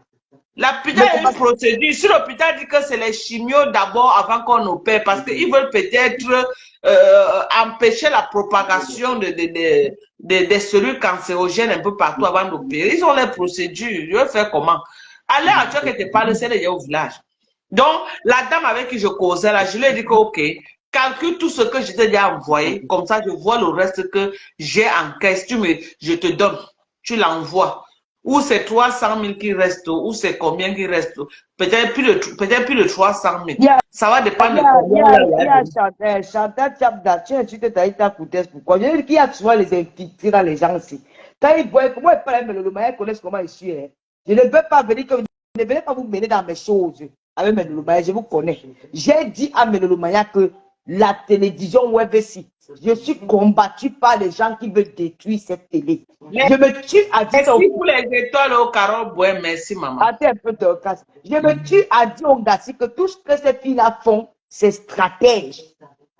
L'hôpital a une procédure. Si l'hôpital dit que c'est les chimios d'abord avant qu'on opère, parce qu'ils veulent peut-être empêcher la propagation des cellules cancérogènes un peu partout avant d'opérer. Ils ont les procédures. Je vais faire comment? Allez à toi qui te parle, c'est les au village. Donc, la dame avec qui je causais là, je lui ai dit que, ok, calcule tout ce que je t'ai déjà envoyé. Comme ça, je vois le reste que j'ai en caisse. Je te donne. Tu l'envoies. Ou c'est 300 000 qui restent, ou c'est combien qui reste. Peut-être plus de 300 000. Ça va dépendre de combien. Chantal Tchabda, tu as insulté Taïta Koutes. Pourquoi? Je veux dire qu'il y a souvent les infiltrés dans les gens ici. Quand ils voient comment ils parlent, le Maya connaissent comment je suis. Je ne veux pas venir, ne venez pas vous mener dans mes choses. Avec Menolo Maya, je vous connais. J'ai dit à Menolo Maya que la télévision web ici, je suis combattu par les gens qui veulent détruire cette télé. Je me tue à dire. Merci pour les étoiles au Carole Boué, merci maman. Attends un peu de casse. Je me tue à dire au Gassi que tout ce que ces filles-là font, c'est stratège.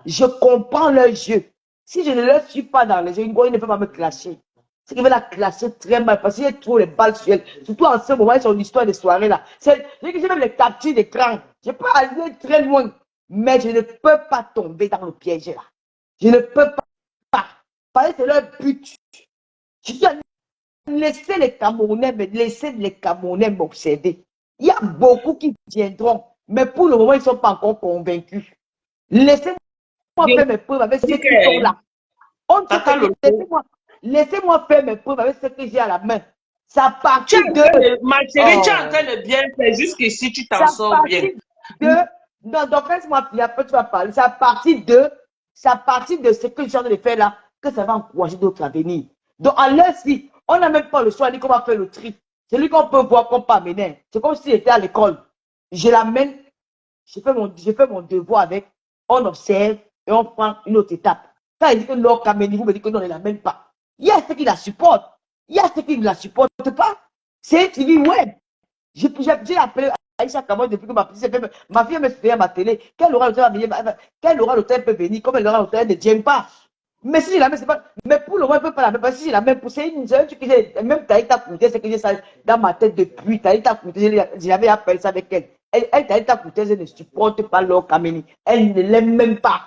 Je comprends leur jeu. Si je ne leur suis pas dans les jeux, ils ne peuvent pas me clasher. C'est qu'ils veulent la clasher très mal parce qu'ils trouvent les balles sur elle. Surtout en ce moment, ils sont l'histoire des soirées là. J'ai même les captures d'écran. Je peux aller très loin. Mais je ne peux pas tomber dans le piège là. Je ne peux pas. Parce que c'est leur but. Je suis laissez les Camerounais, mais laissez les Camerounais m'observer. Il y a beaucoup qui viendront, mais pour le moment, ils ne sont pas encore convaincus. Laissez-moi faire mes preuves avec ceux qui sont là. Laissez-moi faire mes preuves avec ce que j'ai à la main. Ça partit de... Ma chérie, tu es en train de bien faire. Jusqu'ici, tu t'en sors bien. Non, donc laisse-moi finir, après tu vas parler. Ça partit de ce que je suis en train de faire là, que ça va encourager d'autres à venir. Donc, en l'instant, on n'a même pas le choix, on dit qu'on va faire le tri. C'est lui qu'on peut voir, qu'on peut amener. C'est comme s'il était à l'école. Je l'amène, je fais mon devoir avec, on observe et on prend une autre étape. Quand il dit que l'or Kameni, vous me dites que non, on ne l'amène pas. Il y a ceux qui la supportent. Il y a ceux qui ne la supportent pas. C'est un TV web. J'ai appelé Aïcha Kamon depuis que ma fille me fait à ma télé. Quel aura le temps peut venir, comme elle aura le temps, elle ne vient pas. Mais si je la mets, c'est pas. Mais pour le moment, elle ne peut pas la mettre. Parce que si je la mets, c'est une truc que j'ai. Même Taïta Koutes, c'est que j'ai ça dans ma tête depuis. Taïta Koutes, j'avais appelé ça avec elle. Taïta Koutes, elle ne supporte pas l'or Kameni. Elle ne l'aime même pas.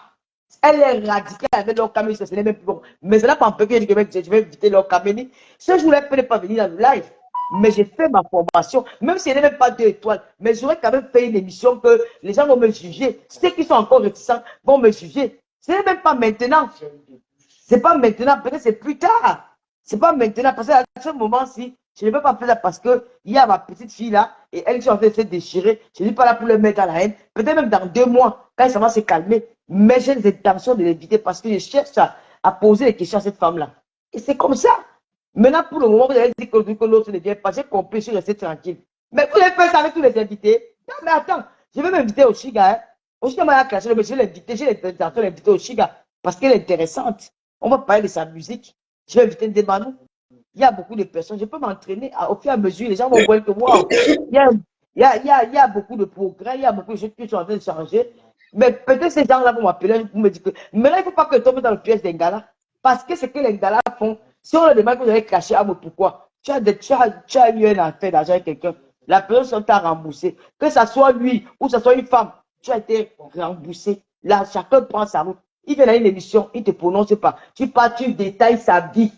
Elle est radicale avec l'or Kameni, ce n'est même plus bon. Mais ça n'a pas empêché que je vais éviter l'or Kameni. Ce jour-là, elle ne peut pas venir dans le live. Mais j'ai fait ma formation, même si elle n'est même pas 2 étoiles. Mais j'aurais quand même fait une émission que les gens vont me juger. Ceux qui sont encore réticents vont me juger. Ce n'est même pas maintenant. C'est pas maintenant, peut-être c'est plus tard. C'est pas maintenant, parce qu'à ce moment-ci, je ne peux pas faire ça parce qu'il y a ma petite fille là, et elle est en train de se déchirer. Je ne suis pas là pour le mettre à la haine. Peut-être même dans 2 mois, quand ça va se calmer. Mais j'ai des intentions de l'éviter parce que je cherche à poser des questions à cette femme-là. Et c'est comme ça. Maintenant, pour le moment, vous avez dit que l'autre ne vient pas. J'ai compris, je suis resté tranquille. Mais vous avez fait ça avec tous les invités. Non, mais attends, je vais m'inviter au Chiga. Hein. Au Chiga, m'a caché, mais je l'ai invité, j'ai l'invité au Chiga parce qu'elle est intéressante. On va parler de sa musique. Je vais inviter des Manou. Il y a beaucoup de personnes. Je peux m'entraîner au fur et à mesure. Les gens vont voir que waouh, il y a beaucoup de progrès, il y a beaucoup de choses qui sont en train de changer. Mais peut-être ces gens-là vont m'appeler pour me dire que maintenant, il ne faut pas que je tombe dans le piège des gars-là. Parce que ce que les gars-là font, si on leur demande que vous avez caché à moi, pourquoi tu as eu un affaire d'argent avec quelqu'un, la personne t'a remboursé. Que ce soit lui ou que ce soit une femme, tu as été remboursé. Là, chacun prend sa route. Il vient à une émission, il ne te prononce pas. Tu pars, tu détailles sa vie.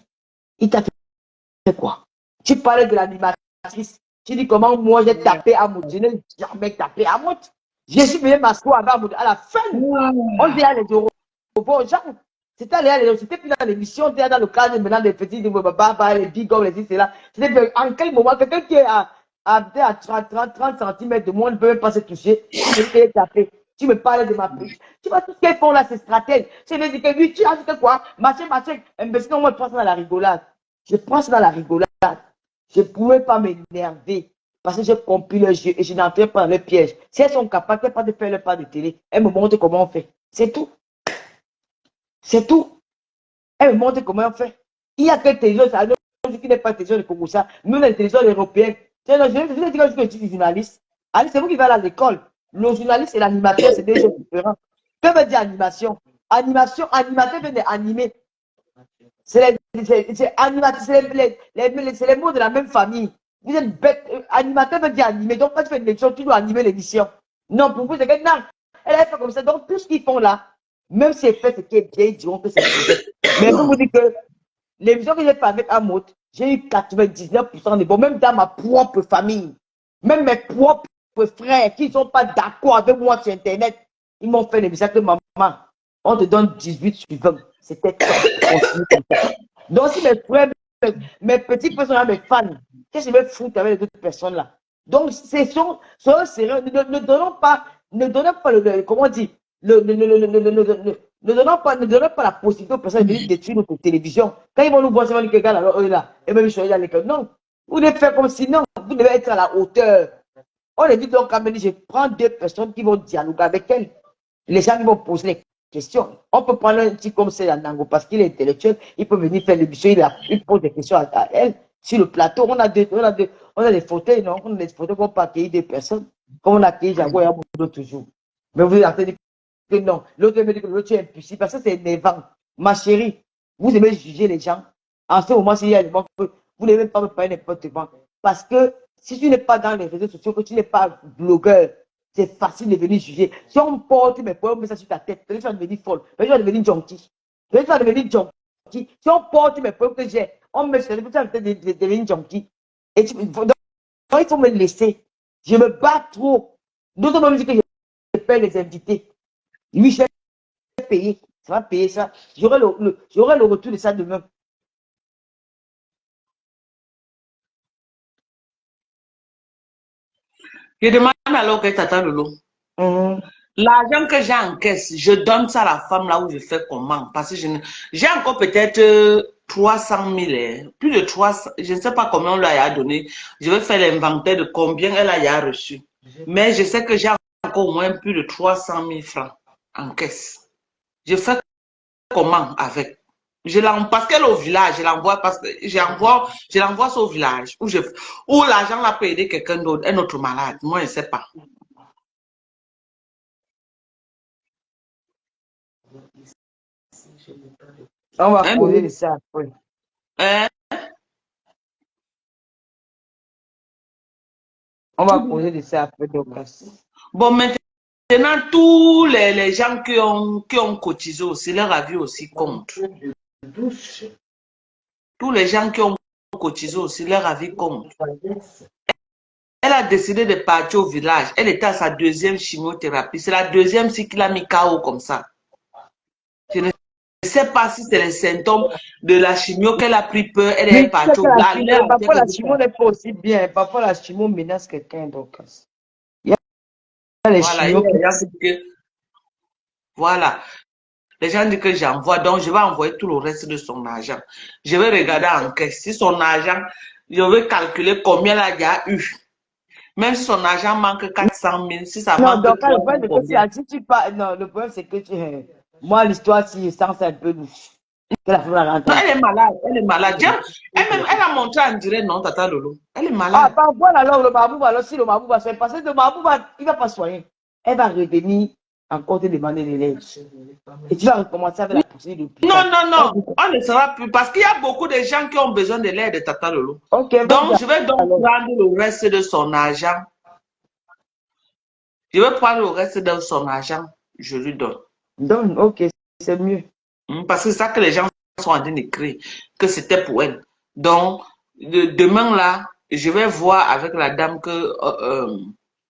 Il t'a fait quoi? Tu parlais de l'animatrice. Tu dis comment moi j'ai tapé à Mout. Je n'ai jamais tapé à Mout. Je suis venu m'asseoir à Mout. À la fin, on dit à les euros. Bon, genre, c'était plus dans l'émission, c'était dans le cadre maintenant des petits, les big les c'est là. C'était en quel moment, quelqu'un qui est à 30 cm de moi ne peut même pas se toucher. Tu me parles de ma petite. Tu vois tout ce qu'ils font là, c'est stratège. Je me dis que lui, tu as fait quoi? Machin. Mais sinon, moi, je prends ça dans la rigolade. Je prends ça dans la rigolade. Je ne pouvais pas m'énerver parce que j'ai compris le jeu et je n'entrais pas dans le piège. Si elles sont capables pas de faire le pas de télé, elles me montrent comment on fait. C'est tout. C'est tout. Elles me montrent comment on fait. Il y a que télévision, ça qui n'est pas télévision de Congo, ça. Nous, les télévisions européennes. Je vais dire que je suis journaliste. Allez, c'est vous qui allez à l'école. Le journaliste et l'animateur, c'est deux choses différentes. Que veut dire animation? Animation, animateur veut dire animer. C'est les mots de la même famille. Vous êtes bête. Animateur veut dire animer. Donc, quand tu fais une émission, tu dois animer l'émission. Non, pour vous, c'est que non. Elle a fait comme ça. Donc, tout ce qu'ils font là, même si c'est fait ce qui est bien, ils diront que c'est bien. Mais je vous dis que l'émission que j'ai fait avec Amot, j'ai eu 99% de bon, même dans ma propre famille. Même mes propres frères qui ne sont pas d'accord avec moi sur Internet, ils m'ont fait l'émission que maman, on te donne 18 suivants. C'était top. Donc, si mes frères, mes petits personnes, mes fans, qu'est-ce que je vais foutre avec les autres personnes là? Donc, soyons sérieux, ne donnons pas le, comment on dit, ne donnons pas la possibilité aux personnes de venir détruire notre télévision. Quand ils vont nous voir, ils vont dire que regarde, alors eux là, et même ils sont là, non, vous devez faire comme si non, vous devez être à la hauteur. On évite donc quand même, je prends deux personnes qui vont dialoguer avec elles. Les gens qui vont poser les questions. On peut prendre un petit comme c'est Nango parce qu'il est intellectuel, il peut venir faire l'émission, il pose des questions à elle. Sur le plateau, on a des fauteuils, non? On a des fauteuils pour pas accueillir des personnes. Comme on accueille Jago et Aboudo toujours. Mais vous avez que non. L'autre me dit que l'autre est impossible parce que c'est énervant. Ma chérie, vous aimez juger les gens. En ce moment, s'il y a des gens, vous n'aimez même pas me parler n'importe quoi. Parce que si tu n'es pas dans les réseaux sociaux, que tu n'es pas blogueur, c'est facile de venir juger. Si on porte mes points, on met ça sur ta tête, tu vas devenir folle. Tu vas devenir junkie. Tu vas devenir junkie. Si on porte mes points que j'ai, on met sur ta tête, tu vas devenir junkie. Et donc, il faut me laisser. Je me bats trop. D'autres me disent que je paye les invités. Lui, je vais payer. Ça va payer ça. J'aurai le retour de ça demain. Je demande alors que t'attends le lot. L'argent que j'ai en caisse, je donne ça à la femme là où je fais comment. Parce que j'ai encore peut-être 300 000, hein. Plus de 300, je ne sais pas combien on lui a donné. Je vais faire l'inventaire de combien elle a reçu. Mais je sais que j'ai encore au moins plus de 300 000 francs en caisse. Je fais comment avec? Parce qu'elle est au village, je l'envoie parce que je l'envoie au village où l'argent l'a peut aider quelqu'un d'autre, un autre malade. Moi, je ne sais pas. On va poser de ça après. On va poser de ça après, Docas. Bon, maintenant, tous les gens qui ont cotisé aussi, leur avis aussi compte. Tous les gens qui ont cotisé aussi, leur avis compte. Elle a décidé de partir au village. Elle était à sa deuxième chimiothérapie. C'est la deuxième qui l'a mis KO comme ça. Je ne sais pas si c'est les symptômes de la chimio qu'elle a pris peur. Elle est partie au village. Parfois, la chimio n'est pas aussi bien. Parfois, la chimio menace quelqu'un, Docas. Il y a les chimios voilà. Les gens disent que j'envoie, donc je vais envoyer tout le reste de son argent. Je vais regarder en caisse. Si son argent, je vais calculer combien il a eu. Même si son argent manque 400 000, si ça Non, manque donc, 3 le 000, problème, c'est que combien? si tu parles. Non, le problème, c'est que moi, l'histoire, si je sens, c'est un peu louche. Que la femme la rentre. Non, elle est malade, elle est malade. Elle-même, elle a montré en direct, non, Tata Lolo. Elle est Ah, malade. par voilà, alors, le Mabouba, alors, si le Mabouba se passer, le Mabouba, il ne va pas soigner. Elle va revenir encore te demander de l'aide. Et tu vas recommencer avec la poursuite de l'hôpital. Non, on ne sera plus. Parce qu'il y a beaucoup de gens qui ont besoin de l'aide de Tata Lolo. Ok, Donc, je vais donc alors. prendre le reste de son argent. Je vais prendre le reste de son argent, je lui donne. Donne, ok, c'est mieux. Parce que c'est ça que les gens sont en train d'écrire, que c'était pour elle. Donc, demain là, je vais voir avec la dame que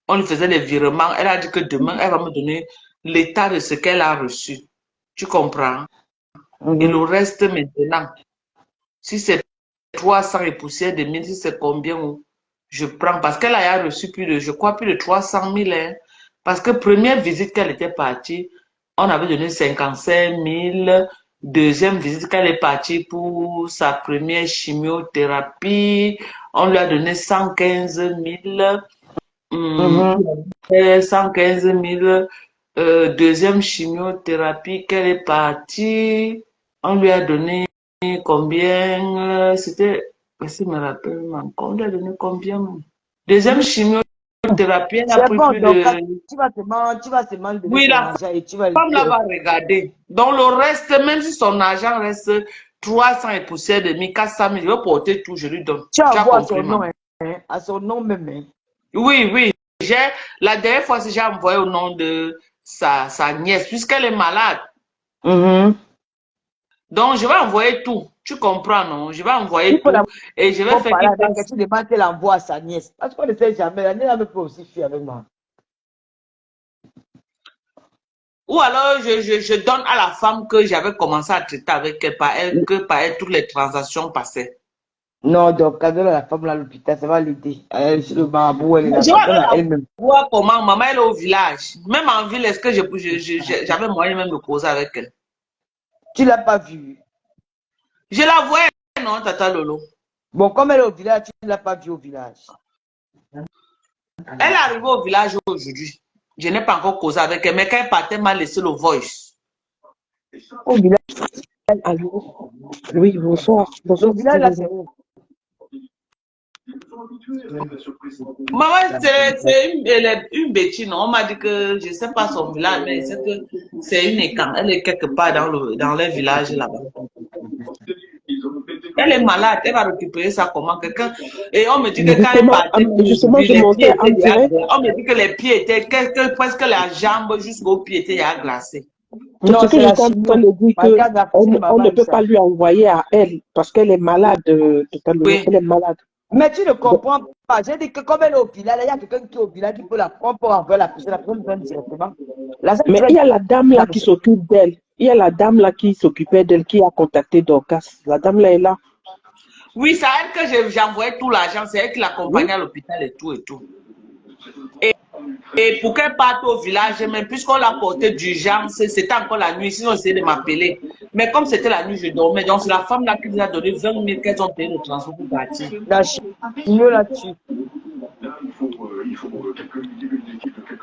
on lui faisait les virements. Elle a dit que demain, elle va me donner l'état de ce qu'elle a reçu. Tu comprends? Et le reste maintenant, si c'est 300 et poussière de 1000, si c'est combien, je prends. Parce qu'elle a reçu plus de, je crois, plus de 300 000. Hein. Parce que première visite qu'elle était partie, on avait donné 55 000. Deuxième visite qu'elle est partie pour sa première chimiothérapie, on lui a donné 115 000. 115 000. Deuxième chimiothérapie qu'elle est partie, on lui a donné combien? C'était, si je me rappelle encore, on lui a donné combien? Deuxième chimiothérapie, elle a C'est pris bon, plus donc, de... tu vas seulement donner Oui, ton la argent et tu vas femme là le va regarder. Donc le reste, même si son argent reste 300 et poussière de 1400 000, je vais porter tout, je lui donne. Tu Tu as envoies à compris, son nom, maman? hein, à son nom même. Hein. Oui. La dernière fois, j'ai envoyé au nom de sa nièce, puisqu'elle est malade. Donc, je vais envoyer tout. Tu comprends, non? Je vais envoyer tout et je vais faire qu'il fasse. Tu demandes qu'elle envoie à sa nièce. Parce qu'on ne sait jamais. La nièce peut aussi fuir avec moi. Ou alors, je donne à la femme que j'avais commencé à traiter avec elle, par elle, toutes les transactions passaient. Non, donc, quand elle a la femme là à l'hôpital, ça va l'aider. Le marabout, elle est Je là-bas. vais aller Elle-même. voir comment maman elle est au village. Même en ville, est-ce que j'avais moyen même de causer avec elle? Tu ne l'as pas vue. Je la voyais, non, Tata Lolo. Bon, comme elle est au village, tu ne l'as pas vue au village. Elle est arrivée au village aujourd'hui. Je n'ai pas encore causé avec elle, mais quand elle partait, elle m'a laissé le voice. Au village. Allô? Oui, bonsoir. Bonsoir. Au village, là, c'est où? Maman, c'est une bêtise, non? On m'a dit que je ne sais pas son village, mais c'est que c'est une école. Elle est quelque part dans le village là-bas. Elle est malade, elle va récupérer ça comment quelqu'un. Et on me dit que quand elle partait, Justement, je montais en direct. on me dit que les pieds étaient, presque la jambe jusqu'au pied était glacé. Non, ce que je suis en train de dire qu'on ne peut pas lui envoyer à elle parce qu'elle est malade. Oui. Elle est malade. Mais tu ne comprends pas. J'ai dit que comme elle est au village, il y a quelqu'un qui est au village qui peut la prendre pour envoyer la personne. La personne vient directement. Mais il y a la dame là qui s'occupe d'elle. Il y a la dame là qui s'occupait d'elle, qui a contacté Dorcas. La dame là est là. Oui, c'est à elle que j'envoyais tout l'argent. C'est elle qui l'accompagnait à l'hôpital et tout et tout. Et pour qu'elle parte au village, même puisqu'on l'a portée d'urgence, c'était encore la nuit, sinon essayait de m'appeler. Mais comme c'était la nuit, je dormais. Donc c'est la femme là qui nous a donné 20 000 qu'elles ont payé le transport pour partir. La chimio là-dessus.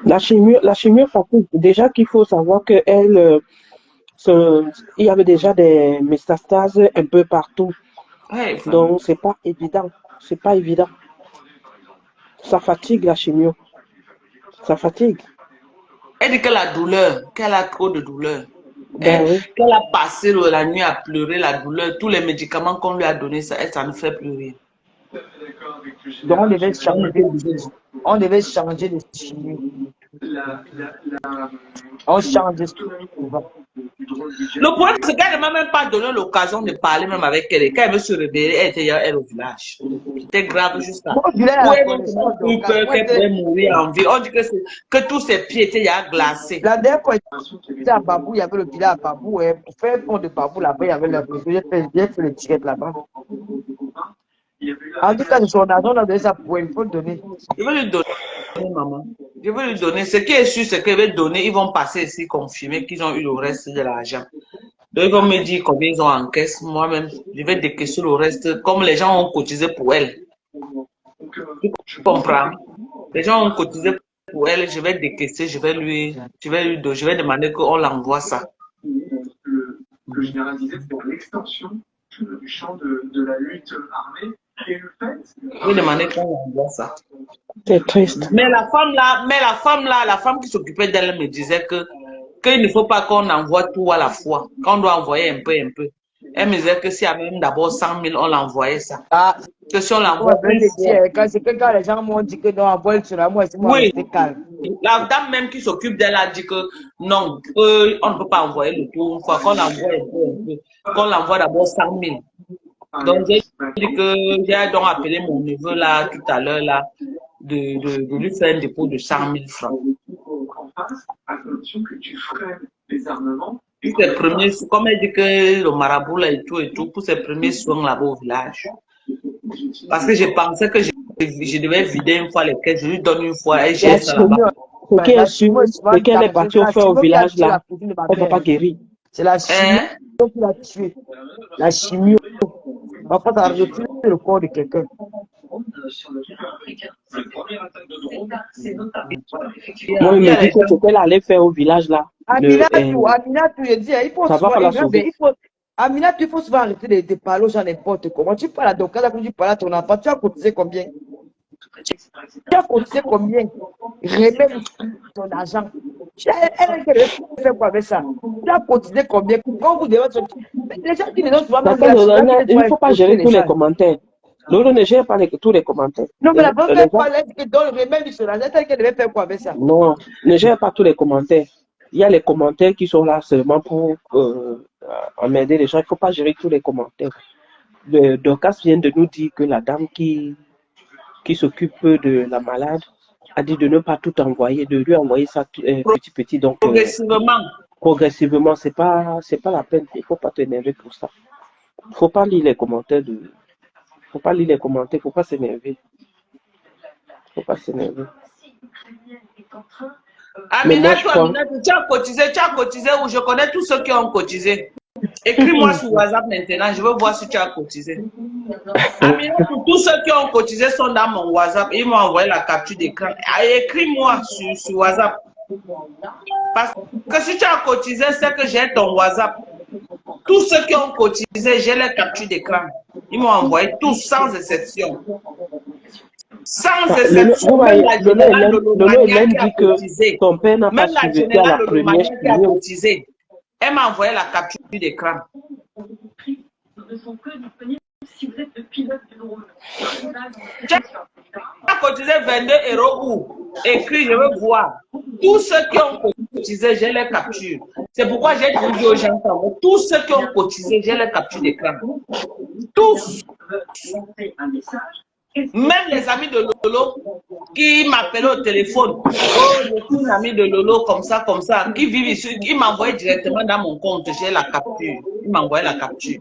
La chimio fatigue. Déjà qu'il faut savoir que elle, il y avait déjà des métastases un peu partout. Ouais, donc c'est pas évident. C'est pas évident. Ça fatigue la chimio. Ça fatigue. Elle dit que la douleur, qu'elle a trop de douleur. Oui. Qu'elle a passé la nuit à pleurer la douleur. Tous les médicaments qu'on lui a donnés, ça ne fait plus rien. Donc on devait changer de chimie. On change tout. Le problème, c'est qu'elle ne m'a même pas donné l'occasion de parler même avec elle. Et quand elle veut se réveiller, elle était elle au village. C'était grave jusqu'à. Où elle eu peur qu'elle pouvait mourir en vie. On dit que tous ses pieds étaient glacés. La dernière fois, à Babou, il y avait le village à Babou. Pour faire un pont de Babou là-bas, il y avait la j'ai fait le ticket là-bas. En tout cas, son argent, on a donné ça pour il faut le donner. Je vais lui donner. maman. Je vais lui donner. Ce qui est sûr, c'est qu'ils vont donner. Ils vont passer ici, confirmer qu'ils ont eu le reste de l'argent. Donc, ils vont me dire combien ils ont en caisse. Moi-même, je vais décaisser le reste. Comme les gens ont cotisé pour elle. Tu comprends? Les gens ont cotisé pour elle. Je vais décaisser. Je vais demander qu'on l'envoie ça. Que je généralisais pour l'extension du champ de la lutte armée et le fait. Je vais demander qu'on l'envoie ça. C'est triste. Mais la femme qui s'occupait d'elle me disait qu'il ne faut pas qu'on envoie tout à la fois, qu'on doit envoyer un peu. Elle me disait que s'il y avait même d'abord 100 000, on l'envoyait ça. Ah, Que si on l'envoie quand les gens m'ont dit que non, envoie sur la moi, c'est moi oui, qui calme. la dame même qui s'occupe d'elle a dit que non, on ne peut pas envoyer le tout une fois, qu'on l'envoie un peu, qu'on l'envoie d'abord 100 000. Donc, j'ai dit que j'ai donc appelé mon neveu là, tout à l'heure, là, de lui faire un dépôt de 100 000 francs. À condition que tu freines les armements. Pour ses premiers, comme elle dit que le marabout là et tout, pour ses premiers soins là-bas au village. Parce que je pensais que je devais vider une fois les caisses, je lui donne une fois et j'ai ça là-bas. Ce qui est sûr, c'est qu'elle est partie au faire au village là, elle ne va pas guérir. C'est la chimie qui l'a tué. La chimie. Parfois, ça retire le corps de quelqu'un. Moi, il me dit que ce qu'elle allait faire au village là. Aminatou, je dis, il faut Aminatou, il faut souvent arrêter de parler aux gens n'importe comment. Tu parles à ton cas, tu parles à ton enfant, tu as cotisé combien? Tu as cotisé combien? Remets ton argent. Elle fait quoi avec ça? Tu as cotisé combien? Quand vous devez les gens qui ne donnent souvent pas il ne faut pas gérer tous les commentaires. Lolo ne gère pas tous les commentaires. Non, mais la bonne fois, elle dit que dans le remède sur la lettre, elle devait faire quoi avec ça? Non, ne gère pas tous les commentaires. Il y a les commentaires qui sont là seulement pour emmerder les gens. Il ne faut pas gérer tous les commentaires. Dorcas vient de nous dire que la dame qui s'occupe de la malade a dit de ne pas tout envoyer, de lui envoyer ça petit. Donc, progressivement, c'est pas la peine. Il ne faut pas t'énerver pour ça. Il ne faut pas lire les commentaires faut pas lire les commentaires, faut pas s'énerver. Faut pas s'énerver. Aminatou, tu as cotisé ou je connais tous ceux qui ont cotisé. Écris-moi sur WhatsApp maintenant, je veux voir si tu as cotisé. Aminatou, tous ceux qui ont cotisé sont dans mon WhatsApp, ils m'ont envoyé la capture d'écran. Écris-moi sur WhatsApp. Parce que si tu as cotisé, c'est que j'ai ton WhatsApp. Tous ceux qui ont cotisé, j'ai les captures d'écran. Ils m'ont envoyé tous sans exception. Sans exception, même la générale de l'Omania qui a cotisé. Ton père n'a pas suivi à la première qui a cotisé. Elle m'a envoyé la capture d'écran. Ne sont que disponibles si vous êtes le pilote du drone. Tu as cotisé 22 € où? Écrit, je veux voir. Tous ceux qui ont cotisé, j'ai les captures. C'est pourquoi j'ai dit aux gens, tous ceux qui ont cotisé, j'ai les captures d'écran. Tous. Même les amis de Lolo qui m'appelaient au téléphone. Oh, je suis une amie de Lolo, comme ça, qui vivent ici. Ils m'envoyaient directement dans mon compte. J'ai la capture. Ils m'envoyaient la capture.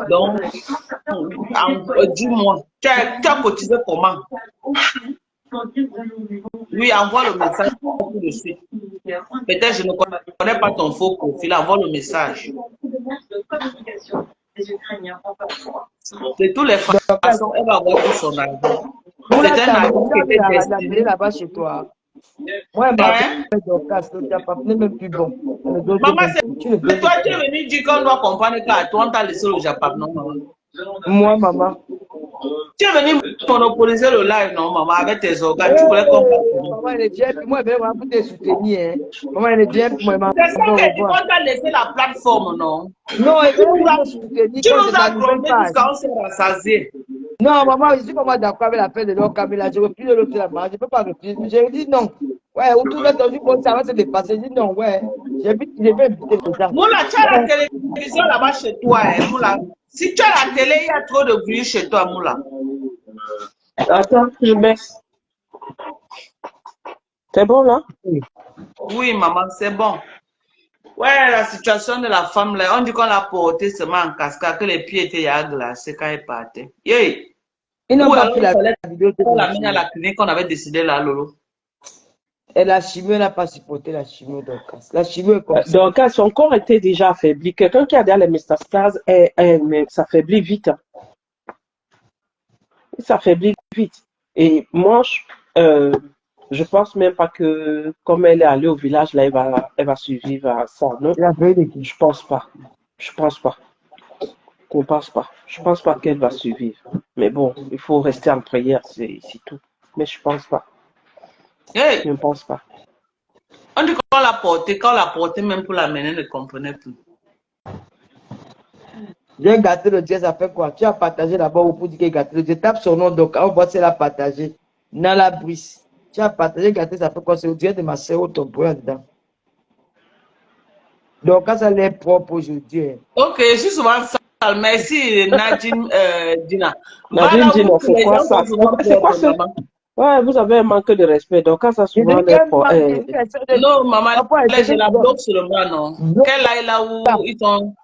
Donc, dis-moi, tu as cotisé comment? Oui, envoie le message tout de suite. Peut-être je ne connais pas ton faux profil, envoie le message. De toutes les façons, elle va avoir tout son argent. C'est un argent qui était destiné là-bas chez toi. Moi, Dorcas, tu n'as pas même plus bon. Maman, c'est toi qui es venu dire qu'on doit comprendre qu'à toi, on t'a laissé le Japon, non, maman? Moi, maman. Tu es venu monopoliser le live, non, maman, avec tes organes. Tu voulais comprendre. Maman, elle est bien, moi, elle va vous te soutenir. Maman, elle est bien, moi, c'est ça qu'on t'a laissé la plateforme, non? Non, elle va vous soutenir. Tu nous as grondé jusqu'à on s'est rassasié. Non, maman, je suis pas d'accord avec la peine de l'autre Camilla. Je refuse de l'autre la maman. Je ne peux pas refuser. J'ai dit non. Ouais, autour de ton jour, ça va se dépasser. J'ai dit non, ouais. J'ai vais inviter les gens. Moula, tu as la télévision là-bas chez toi, hein, Moula. Si tu as la télé, il y a trop de bruit chez toi, Moula. Attends, je baisse. C'est bon, là? Oui, maman, c'est bon. Ouais, la situation de la femme, là, on dit qu'on l'a portée seulement en cascade, que les pieds étaient glacés quand elle partait. Yeah. Ils n'ont Ou pas alors pris il la fallait vidéo de qu'on mon l'amène à chimio. la clinique qu'on avait décidé là, Lolo. Et la chimio n'a pas supporté la chimio d'Orcas. La chimio est comme ça. Donc, son corps était déjà affaibli. Quelqu'un qui a déjà les métastases s'affaiblit vite, hein. Il s'affaiblit vite. Et moi, je pense même pas que, comme elle est allée au village, là, elle va survivre à ça. Non, Il a fait de qui? je pense pas. Je pense pas. Je pense pas. Je pense pas qu'elle va survivre. Mais bon, il faut rester en prière, c'est tout. Mais je pense pas. Hey, Je ne pense pas. on dit qu'on l'a porté, quand on l'a porté même pour l'amener, elle ne comprenait plus. J'ai gâté le Dieu, ça fait quoi? Tu as partagé d'abord pour dire que gâté le Dieu. Tape son nom, donc on voit si elle a partagé. Nala Brice. Tu as partagé gâté, ça fait quoi? C'est le Dieu de ma soeur ou ton point dedans. Donc, quand ça l'est propre aujourd'hui. Ok, je suis souvent sale. Merci, Nadine Dina. Va Nadine là dit non, où c'est les quoi gens ça? sont souvent C'est quoi propres, ce... maman. Ouais, vous avez un manque de respect. Donc, quand ça Il souvent dit les Non, maman, je la que bloque seulement, non. Qu'elle aille là où ils sont.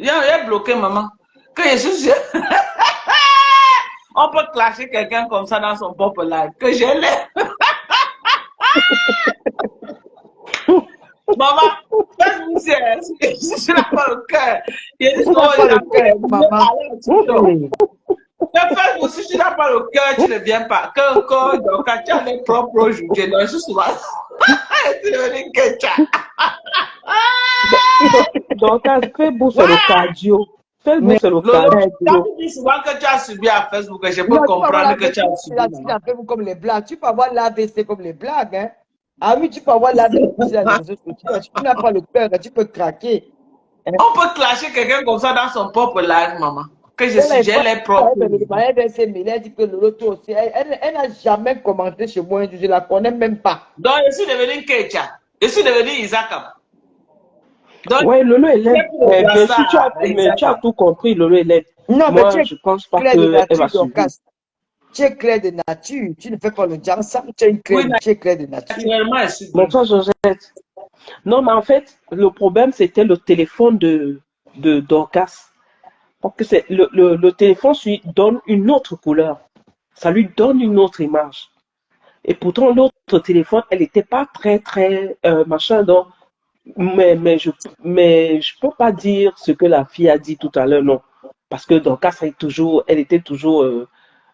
Il est bloqué, maman. Que je suis sûre. On peut clasher quelqu'un comme ça dans son propre live. Que je l'ai. Maman, Facebook, je n'ai pas le cœur. Il y a des pas le cœur, maman. Facebook, si tu n'as pas le cœur, tu ne viens pas. Que encore, donc, quand tu as les propres aujourd'hui, non, je suis souvent. Tu deviens quelqu'un. Donc, Facebook, c'est le cardio. Facebook, c'est le Lolo, quand cardio. tu dis souvent que tu as subi à Facebook, je peux comprendre que tu as subi. Tu comme les blagues. Tu peux avoir l'AVC comme les blagues. Hein? Ah oui, tu peux avoir l'AVC sur les réseaux sociaux. Tu n'as pas le cœur, tu peux craquer. On peut clasher quelqu'un comme ça dans son propre live, maman. Que je suis, j'ai les propres. Elle dit que Lolo, toi aussi, elle n'a jamais commenté chez moi, je ne la connais même pas. Donc, je suis devenu Kecha. Je suis devenu Isakam. Oui, Lolo est laide. Bien sûr, tu as tout compris, Lolo est laide. Non, moi, mais je ne pense pas qu'elle va suivre. Tu es clair de nature. Tu ne fais pas le genre ça. Tu es clair de nature. Naturellement, je suis. Mais toi, Georgette. Non, mais en fait, le problème, c'était le téléphone de Dorcas. Parce que le téléphone lui donne une autre couleur. Ça lui donne une autre image. Et pourtant, l'autre téléphone, elle n'était pas très, machin. Donc, mais je peux pas dire ce que la fille a dit tout à l'heure, non. Parce que Dorcas, elle était toujours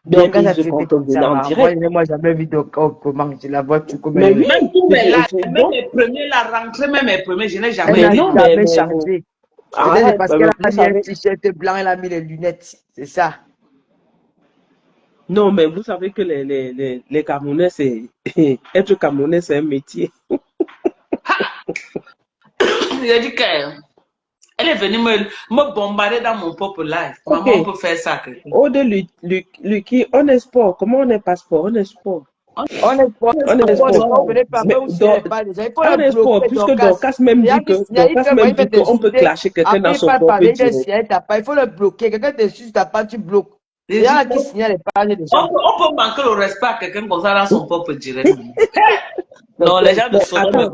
bien mise quand on venait en direct. Moi, jamais vu comment je la vois tout comme mais elle. Oui, même tous mes lives, même mes premiers, la rentrée, même mes premiers, je n'ai jamais Elle vu. n'a jamais changé. Arrête, parce qu'elle a mis un t-shirt blanc, elle a mis les lunettes. C'est ça. Non, mais vous savez que les Camerounais, être Camerounais, c'est un métier. Il a dit qu'elle est venue me bombarder dans mon propre live. Okay. Maman, on peut faire ça. Aude Lucky, on est sport. Comment on est pas sport? On est sport. On est sport. On est sport. Puisque Dorcas même dit qu'on peut clasher quelqu'un dans son propre direct. Il faut le bloquer. Quelqu'un te suit, t'as pas, tu bloques. Il y a qui signale les pages déjà. On peut manquer le respect à quelqu'un comme ça dans son propre direct. Non, les gens de Sodome,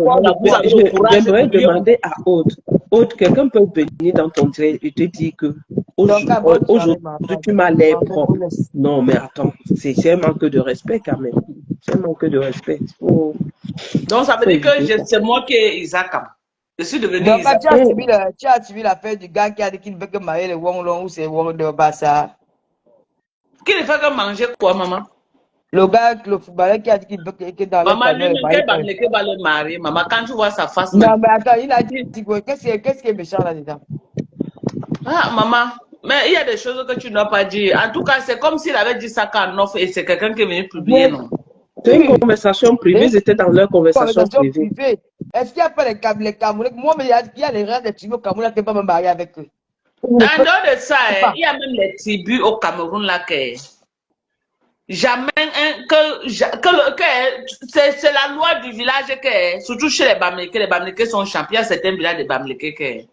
j'aimerais demander à Aude. Aude, quelqu'un peut venir dans ton direct et te dire que aujourd'hui, tu m'as l'air propre. Non, mais attends, c'est un manque de respect quand même. C'est un manque de respect. Donc, ça veut dire que c'est moi qui est Isakam. Je suis devenu Isakam. Tu as suivi l'affaire du gars qui a dit qu'il ne veut que marier le Wong Long ou c'est Wong de Bassa. Qui ne fait que manger quoi, maman? Le gars, le footballeur qui a dit qu'il veut que dans maman, lui-même, va le marier, maman. Quand tu vois sa face. Non, mais attends, il a dit, qu'est-ce qui est méchant là-dedans? Ah, maman, mais il y a des choses que tu n'as pas dit. En tout cas, c'est comme s'il avait dit ça qu'en offre et c'est quelqu'un qui est venu publier, non? C'est une conversation privée, ils étaient dans leur conversation privée. Est-ce qu'il n'y a pas les Camerounais? Moi, mais il y a les gens des tribus au Cameroun qui ne peuvent pas me marier avec eux. En dehors de ça, il y a même les tribus au Cameroun là que jamais c'est la loi du village que surtout chez les Bamileke sont champions, certains villages de Bamileke que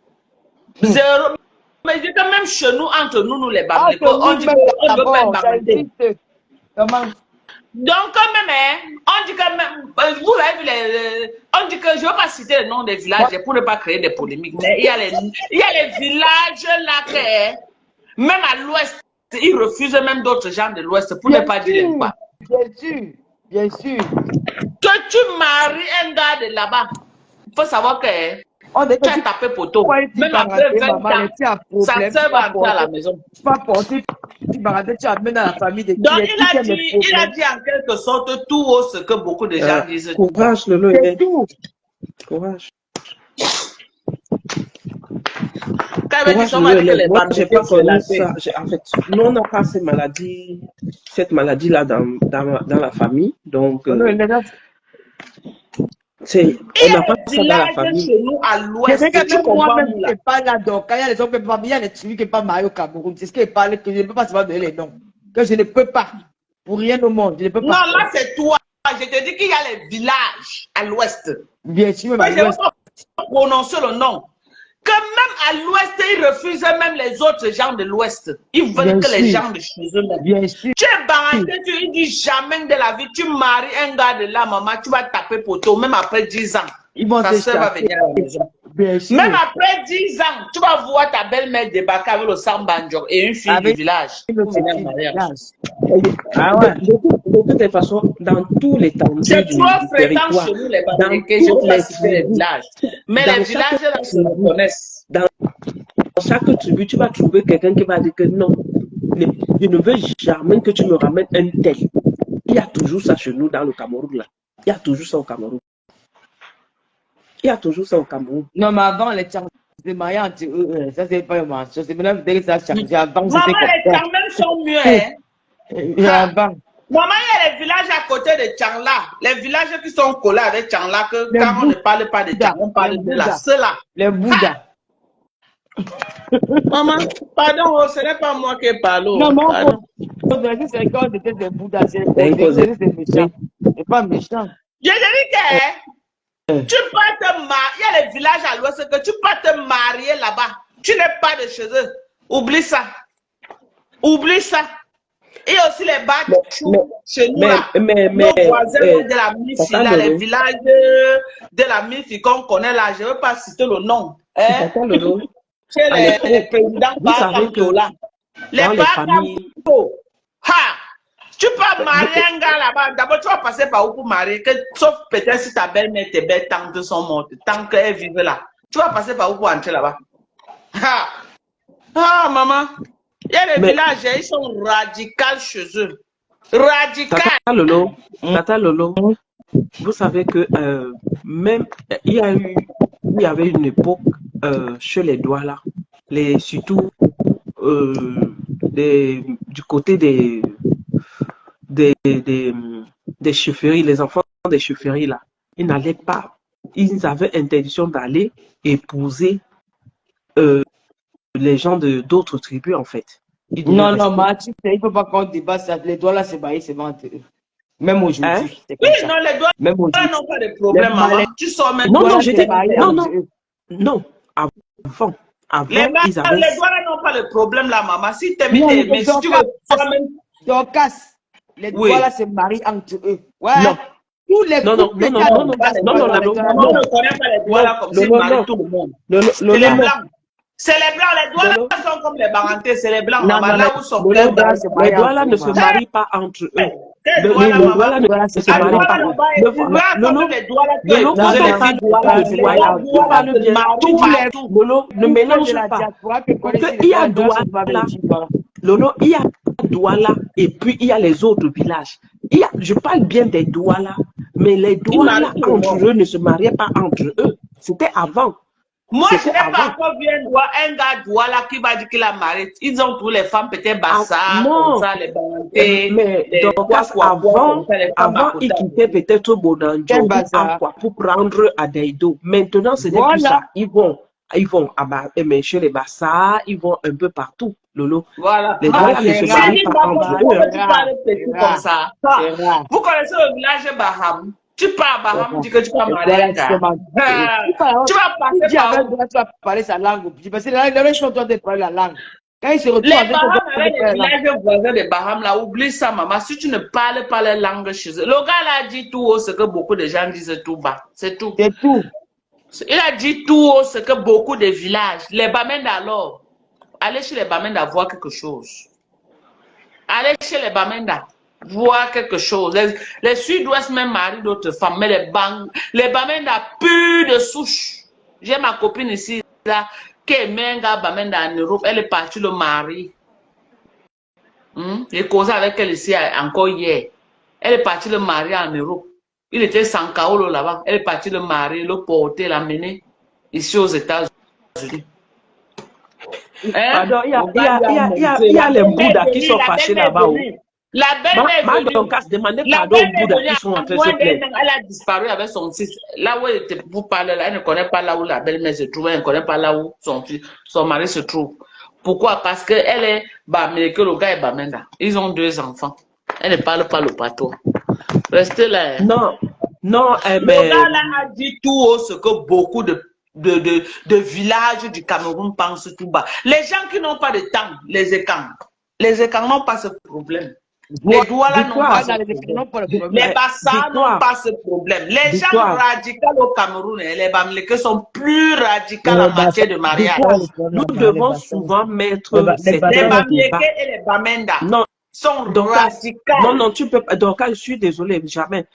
mais quand même chez nous, entre nous les Bamileke, on dit qu'on ne veut pas Bamileke. Donc quand même, on dit quand même, vous avez vu on dit que je ne vais pas citer le nom des villages pour ne pas créer des polémiques, mais il y a les villages là que même à l'ouest ils refusent même d'autres gens de l'Ouest pour ne pas dire quoi. Bien sûr, bien sûr. Que tu maries un gars de là-bas, il faut savoir que tu as tapé poteau. Même après 20 ans, sa sœur va entrer à la maison. Pas porter, tu amènes dans la famille de qui. Donc, il a dit en quelque sorte tout haut ce que beaucoup de gens disent. Courage, Lolo. C'est tout. Courage. Moi, j'ai pas connu ça. En fait, nous, on n'a pas cette maladie-là dans la famille. Donc, on n'a pas ça dans la famille. Chez nous, à l'Ouest, tu comprends moi-même, je ne pas là. Donc, quand il y a les hommes, il y a les tribus qui ne sont pas mariés au Cameroun. C'est ce qu'ils parlent, que je ne peux pas savoir donner les noms. Que je ne peux pas. Pour rien au monde. Je ne peux pas. Non, là, c'est toi. Je te dis qu'il y a les villages à l'Ouest. Bien sûr, mais je ne peux pas prononcer le nom. Que même à l'Ouest, ils refusent même les autres gens de l'Ouest. Ils veulent que les gens de chez eux. Bien sûr. Tu es baranté, tu dis jamais de la vie, tu maries un gars de là, maman, tu vas taper poteau, même après 10 ans. Ta soeur va venir à la maison. Bien sûr. Même après 10 ans, tu vas voir ta belle-mère débarquer avec le sambanjo et une fille du village. Pour venir marier. Ah ouais. De toute façon, dans tous les temps c'est trop fréquent chez nous, les Bamileke, je ne peux pas citer les villages. Mais les villages, là, se reconnaissent. Dans chaque tribu, tu vas trouver quelqu'un qui va dire que non, je ne veux jamais que tu me ramènes un tel. Il y a toujours ça chez nous dans le Cameroun, là. Il y a toujours ça au Cameroun. Il y a toujours ça au Cameroun. Non, mais avant, les Tchang se mariaient entre eux. Ça, c'est pas une mention. C'est maintenant que ça a changé. Avant, maman, les Tchang sont mieux, hein. Avant. Maman, il y a les villages à côté de Tchangla. Les villages qui sont collés avec Tchangla, que quand on ne parle pas de Tchang, on parle de la ceux-là. Les Bouddhas. Maman, pardon, ce n'est pas moi qui parle. Non, non, c'est quand c'était des Bouddhas. C'est méchant. C'est pas méchant. Je te dis que tu peux te marier. Il y a les villages à l'ouest que tu peux te marier là-bas. Tu n'es pas de chez eux. Oublie ça. Oublie ça. Et aussi les bâtiments chez nous, là, nos voisins de la MIFI, là, les villages de la MIFI qu'on connaît là, je ne veux pas citer le nom. Hein? Chez les présidents Bakato, là. Les Bakato. Tu peux marier un gars là-bas. D'abord, tu vas passer par où pour marier, sauf peut-être si ta belle-mère, tes belles tantes sont mortes, tant qu'elles vivent là. Tu vas passer par où pour entrer là-bas? Maman. Il y a les villages, ils sont radicaux chez eux. Radicaux. Tata Lolo, vous savez que même il y avait une époque chez les Douala, surtout du côté des chefferies, les enfants des chefferies là, ils n'allaient pas, ils avaient interdiction d'aller épouser les gens d'autres tribus, en fait. Non, Mathieu, il ne faut pas qu'on débat ça. Les doigts là, c'est baillé, c'est vendu. Même aujourd'hui. Hein? Oui, non, les doigts là n'ont pas de problème, maman. Tu sors même. Non, avant, les doigts là n'ont pas de problème, là, maman. Si tu aimes, mais si tu veux toi-même. Donc, les doigts là se marient entre eux. Ouais. Non. Tous les non, on ne connaît pas les doigts là comme s'ils marient tout le monde. C'est les blancs. C'est les blancs, les doigts là sont comme les barantés, c'est les blancs. Là où sont les doigts là ne se marient pas entre eux. Les doigts là ne se marient pas. Ne mélange pas. Il y a Douala, Lolo, il y a Douala et puis il y a les autres villages. Je parle bien des Douala, mais les Douala entre eux ne se mariaient pas entre eux. C'était avant. Moi, je n'ai pas encore vu un gars Douala qui va dire qu'il a marié. Ils ont tous les femmes, peut-être Bassa, comme ça, les Banté. Mais donc, avant, ils quittaient peut-être Bonanjo pour prendre Adaido. Maintenant, ce n'est plus ça. Ils vont chez les Bassa, ils vont un peu partout, Lolo. Voilà. Les Douala ne se marient pas entre eux. Vous connaissez le village Baham? Tu pars à Baham, tu dis que tu vas marier. Tu vas passer par où? Tu vas parler sa langue. Parce que les gens doivent parler la langue. Quand ils se retrouvent les Baham, avec les villages voisins de Baham, là, oublie ça, maman. Si tu ne parles pas la langue chez eux. Le gars là dit tout haut ce que beaucoup de gens disent tout bas. C'est tout. C'est tout. Il a dit tout haut ce que beaucoup de villages. Les Bamenda alors. Allez chez les Bamenda voir quelque chose. Allez chez les Bamenda, voir quelque chose. Les Sud-Ouest même marient d'autres femmes, mais les Bamenda purs de souche. J'ai ma copine ici, là, qui aimait un gars Bamenda en Europe. Elle est partie le mari. J'ai causé avec elle ici encore hier. Elle est partie le mari en Europe. Il était sans Kaolo là-bas. Elle est partie le mari, le porter, l'amener ici aux États-Unis. Pardon, il y a les Bouddhas qui sont fâchés là-bas. La belle-mère est venue. Donc, à se demander pardon aux Bouddhas qui sont en train de se plaindre. Elle a disparu avec son fils. Là où elle était pour parler, là, elle ne connaît pas là où la belle-mère se trouve. Elle ne connaît pas là où son mari se trouve. Pourquoi? Parce qu'elle est Bamileke, le gars est Bamenda. Ils ont 2 enfants. Elle ne parle pas le patois. Restez là. Non, Le gars là a dit tout haut ce que beaucoup de villages du Cameroun pensent tout bas. Les gens qui n'ont pas de temps, les écans n'ont pas ce problème. Les Douala n'ont pas ce problème. Les Bassa n'ont pas ce problème. Les gens radicaux au Cameroun, les Bamileke sont plus radicaux en matière de mariage. Nous devons souvent mettre les Bamileke et les Bamenda sont radicaux. Non, tu peux pas. Donc, je suis désolée, jamais.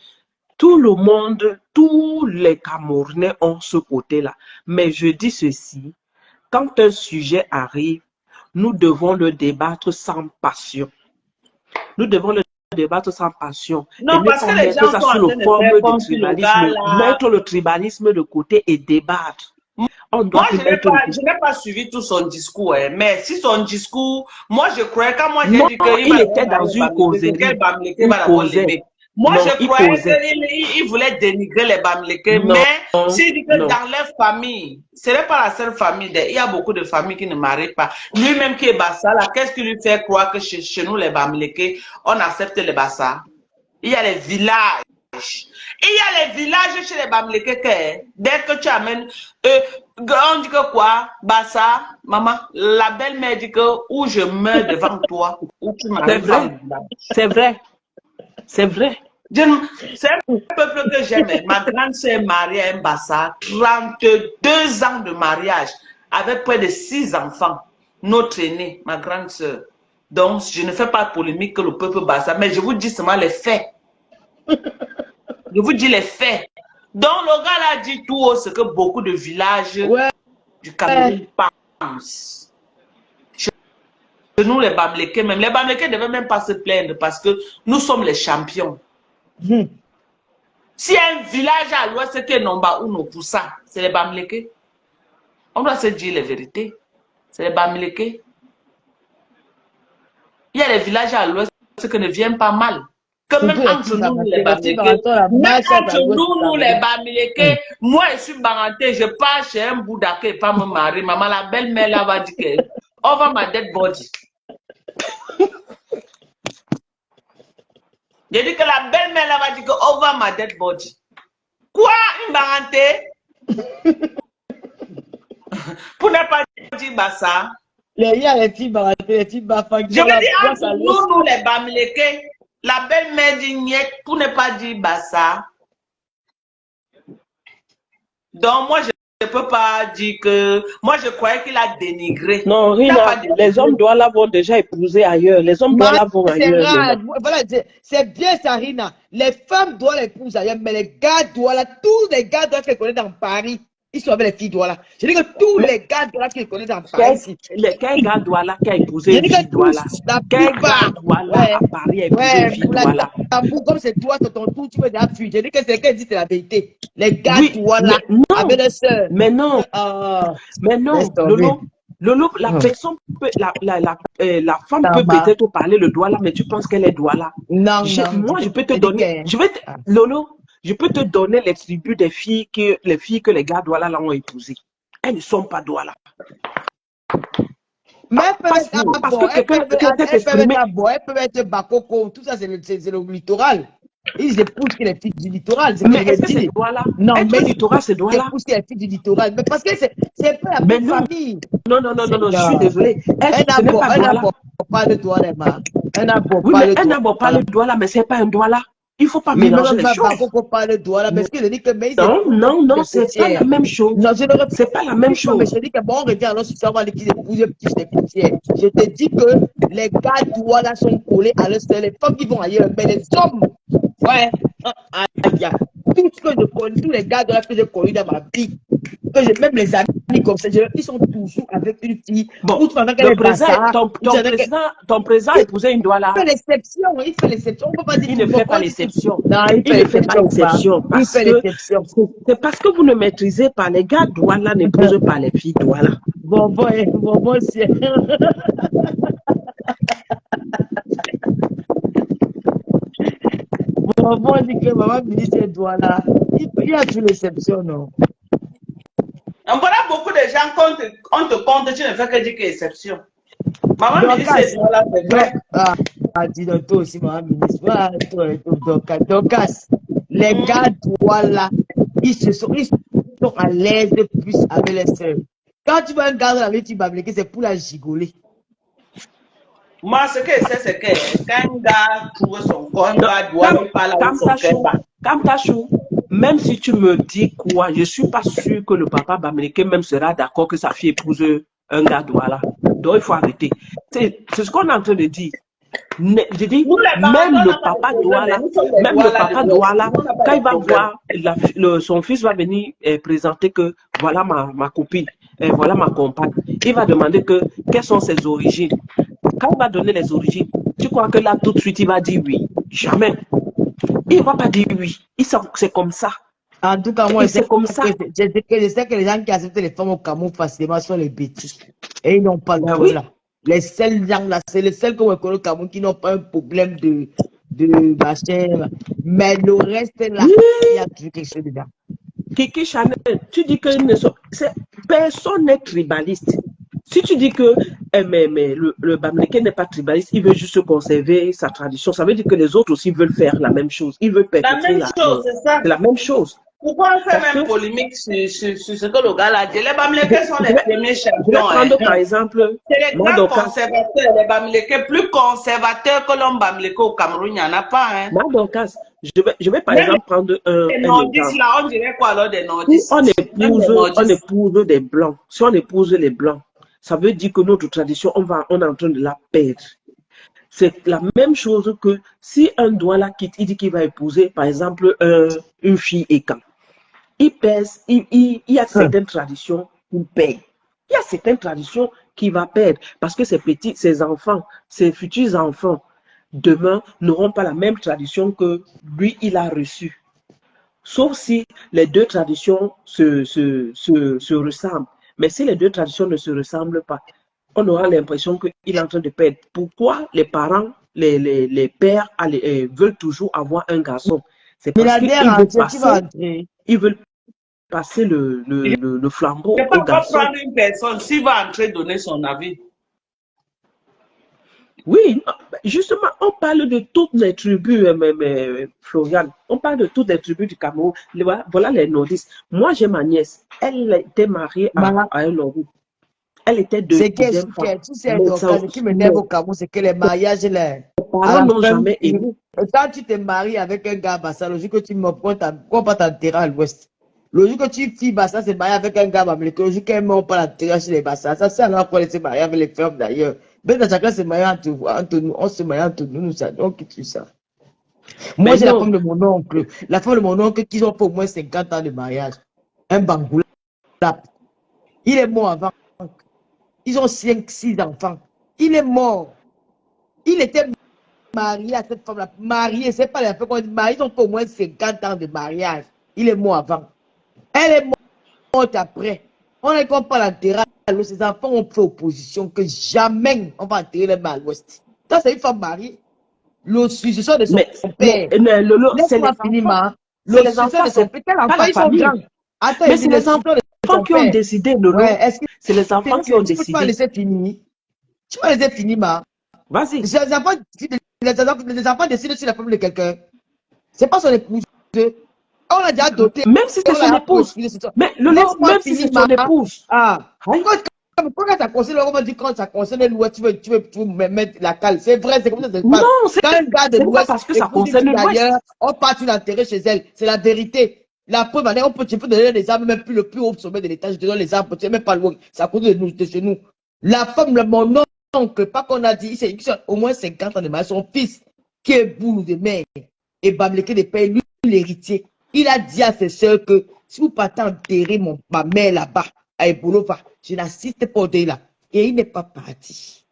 Tout le monde, tous les Camerounais ont ce côté-là. Mais je dis ceci, quand un sujet arrive, nous devons le débattre sans passion. Nous devons le débattre sans passion. Non, parce que les gens sont sous le forme du tribalisme. Mettre le tribalisme de côté et débattre. Moi, je n'ai pas suivi tout son discours, hein, mais si son discours, moi je croyais, quand moi j'ai dit qu'il était dans une causerie. Moi, je croyais qu'il voulait dénigrer les Bamileke, mais s'il dit que dans leur famille, ce n'est pas la seule famille, il y a beaucoup de familles qui ne marient pas. Lui-même qui est Bassa, là, qu'est-ce qui lui fait croire que chez nous, les Bamileke, on accepte les Bassa? Il y a les villages. Il y a les villages chez les Bamileke, dès que tu amènes, on dit que quoi? Bassa, maman, la belle-mère dit que où je meurs devant toi, où tu m'arrives. C'est vrai. C'est vrai. C'est un peuple que j'aime. Ma grande sœur est mariée à un Bassa, 32 ans de mariage, avec près de 6 enfants. Notre aînée, ma grande sœur. Donc, je ne fais pas de polémique que le peuple Bassa, mais je vous dis seulement les faits. Je vous dis les faits. Donc, le gars a dit tout haut ce que beaucoup de villages du Cameroun pensent. Nous, les Bamileke, même. Les Bamileke ne devaient même pas se plaindre parce que nous sommes les champions. Si un village à l'ouest qui est Nomba ou Nopoussa, c'est les Bamileke. On doit se dire les vérités. C'est les Bamileke. Il y a les villages à l'ouest qui ne viennent pas mal. Que même entre nous, les Bamileke. Même entre nous, les Bamileke, moi, je suis baranté, je pars chez un Bouddha qui n'est pas mon mari. Maman, la belle-mère là va dire que over my dead body. J'ai dit que la belle-mère là va dire que over my dead body. Quoi, une baranté? Pour ne pas dire Bassa. Il y a les filles baranté, les filles bafang. Je veux dire, entre nous, les Bamileke, la belle-mère dit niet pour ne pas dire Bassa. Donc, moi, je ne peux pas dire que... Moi, je croyais qu'il a dénigré. Non, Rina, les hommes Douala vont déjà épouser ailleurs. Les hommes Douala vont ailleurs. Voilà, c'est bien ça, Rina. Les femmes doivent l'épouser ailleurs, mais les gars Douala, tous les gars doivent les connaître dans Paris. Ils sont avec les filles Douala. Je dis que tous les gars Douala qui les connaissent dans Paris. Quel gars Douala qui a épousé une fille Douala? Quel gars Douala à Paris a épousé une fille Douala? Comme c'est toi, c'est ton tour, tu peux déjà fuir. Je dis que c'est qu'elle dit, c'est la vérité. Les gars Douala avec les sœurs. Mais non. Mais non. Lolo, la personne peut, la femme peut peut-être parler le Douala, mais tu penses qu'elle est Douala. Non, moi, je peux te donner. Lolo, je peux te donner les tribus des filles que les gars Douala là ont épousées. Elles ne sont pas Douala. Mais elles peuvent être Bakoko, tout ça c'est le littoral. Ils épousent les filles du littoral. Mais est-ce que c'est Douala? Non, mais le littoral c'est Douala. Ils épousent les filles du littoral. Mais parce que c'est pas la même famille. Non, je suis désolée. Un abo pas de Douala. Un abo pas de Douala, mais c'est pas un Douala. Il ne faut pas Mais mélanger les par choses. contre, on parle de douala, parce que je dis que mais Non, c'est pas la même chose. Non, je ne reprends C'est pas la même mais chose. je dis que bon, on revient alors sur ça, on va les épouser petits des poussières. Je te dis que les gars douala sont collés à l'est, les femmes qui vont ailleurs, mais les hommes, ouais, aïe, tout ce que je connais, tous les gars douala que j'ai connus dans ma vie, même les amis comme ça, ils sont toujours avec une fille. Bon, ton président épousait une douala. Il fait l'exception, il fait l'exception. On peut pas dire il ne fait pas l'exception. Non, il ne fait pas l'exception. C'est parce que vous ne maîtrisez pas. Les gars douala n'épousent pas les filles douala. Bon, c'est. Bon, dit que maman ministre douala. Il y a toute l'exception, non? Voilà beaucoup de gens, quand on te compte, tu ne fais que dire que exception. Maman ministre douala, c'est vrai. Dis donc, toi aussi, maman ministre. Voilà, Docas. Les gars douala, ils sont à l'aise plus avec les sœurs. Quand tu vas un gars avec tu vas c'est pour la gigoler. Moi, ce que je sais, c'est que quand un gars trouve son corps, un gars doit parler avec son cœur. Kamtachou, même si tu me dis quoi, je ne suis pas sûr que le papa bamileke même sera d'accord que sa fille épouse un gars douala. Donc, il faut arrêter. C'est ce qu'on est en train de dire. Je dis, même le papa douala, quand il va voir, son fils va venir présenter que voilà ma copine, voilà ma compagne. Il va demander quelles sont ses origines. Quand il va donner les origines, tu crois que là, tout de suite, il va dire oui? Jamais. Il ne va pas dire oui. C'est comme ça. En tout cas, moi, c'est comme ça. Je sais que les gens qui acceptent les femmes au Cameroun facilement sont les bêtises. Et ils n'ont pas le oui. là. Les seuls gens là, c'est les seuls qu'on connaît au Cameroun qui n'ont pas un problème de machin. Mais le reste là, il y a toujours quelque chose dedans. Kiki Chanel, tu dis que personne n'est tribaliste. Si tu dis que mais le Bamileke n'est pas tribaliste, il veut juste conserver sa tradition, ça veut dire que les autres aussi veulent faire la même chose. Ils veulent perpétrer c'est la même chose. Pourquoi on fait même polémique sur ce que le gars a dit? Les Bamileke sont les premiers champions. Je vais prendre par exemple. C'est les grands conservateurs, les Bamileke, plus conservateurs que l'homme Bamileke au Cameroun, il n'y en a pas. Hein. Je vais par exemple prendre un nordistes là, on dirait quoi alors des nordistes? On épouse des blancs. Si on épouse les blancs, ça veut dire que notre tradition, on est en train de la perdre. C'est la même chose que si un douala quitte, il dit qu'il va épouser, par exemple, une fille écan. Il pèse, il y a certaines traditions qu'il paye. Il y a certaines traditions qu'il va perdre parce que ses enfants, ses futurs enfants, demain, n'auront pas la même tradition que lui, il a reçue. Sauf si les deux traditions se ressemblent. Mais si les deux traditions ne se ressemblent pas, on aura l'impression qu'il est en train de perdre. Pourquoi les parents, les pères veulent toujours avoir un garçon? C'est parce qu'ils veulent passer le flambeau au garçon. Prendre une personne, s'il va entrer donner son avis. Oui, justement, on parle de toutes les tribus, Florian. On parle de toutes les tribus du Cameroun. Voilà les nordistes. Moi, j'ai ma nièce. Elle était mariée à un nordiste. Elle était de deuxième femme. Tu sais, ce qui me lève au Cameroun, c'est que les mariages, là. N'ont jamais aimé. Quand tu te maries avec un gars bassa, le jour que tu me prends pas t'enterrer à l'ouest. Le jour que tu fille bassa, c'est marié avec un gars bamileke. Le jour qu'elle ne pas l'enterrer chez les bassa. Ça, c'est alors qu'on se marie avec les femmes d'ailleurs. Mais dans chacun se marie entre nous. On se marie entre nous, nous savons qui tout ça. Moi, j'ai la femme de mon oncle. La femme de mon oncle qui ont fait au moins 50 ans de mariage. Un bangoula. Il est mort avant. Ils ont 5-6 enfants. Il est mort. Il était marié à cette femme-là. Marié, c'est pas la femme qu'on dit marié. Ils ont fait au moins 50 ans de mariage. Il est mort avant. Elle est morte après. On ne compte pas l'enterrer. Ses enfants ont fait opposition que jamais on va enterrer les mâles à l'ouest. Ça, c'est une femme mariée. Le successeur de son père. Laisse-moi finir, ma. Le successeur de son père. Quel enfant, ils sont grands. Attends, mais c'est les enfants qui ont décidé, Lolo. C'est les enfants qui ont décidé. Tu vas laisser finir. Tu vas laisser finir, ma. Vas-y. Les enfants décident sur la femme de quelqu'un. C'est pas son épouse. On a déjà doté. Même si c'est son épouse. Mais Lolo, même si c'est son épouse. Ah. Pourquoi ça concerne, on dit quand ça concerne l'Ouest, tu veux me mettre la cale. C'est vrai, c'est comme ça que ça se passe. Non, c'est Quand un gars de pas l'Ouest, parce que ça concerne l'Ouest. d'ailleurs, on part sur l'intérêt chez elle. C'est la vérité. La preuve, tu peux donner les armes, même plus le plus haut sommet de l'étage, je te donne les armes, tu n'es même pas loin. Ça cause de chez nous. La femme, mon oncle, pas qu'on a dit, c'est au moins 50 ans de mariage, son fils, qui est boule de mère, et Bamleke de père, lui, l'héritier. Il a dit à ses soeurs que si vous partez enterrer ma mère là-bas, à Ebolova, je n'assiste pas au deuil là. Et il n'est pas parti.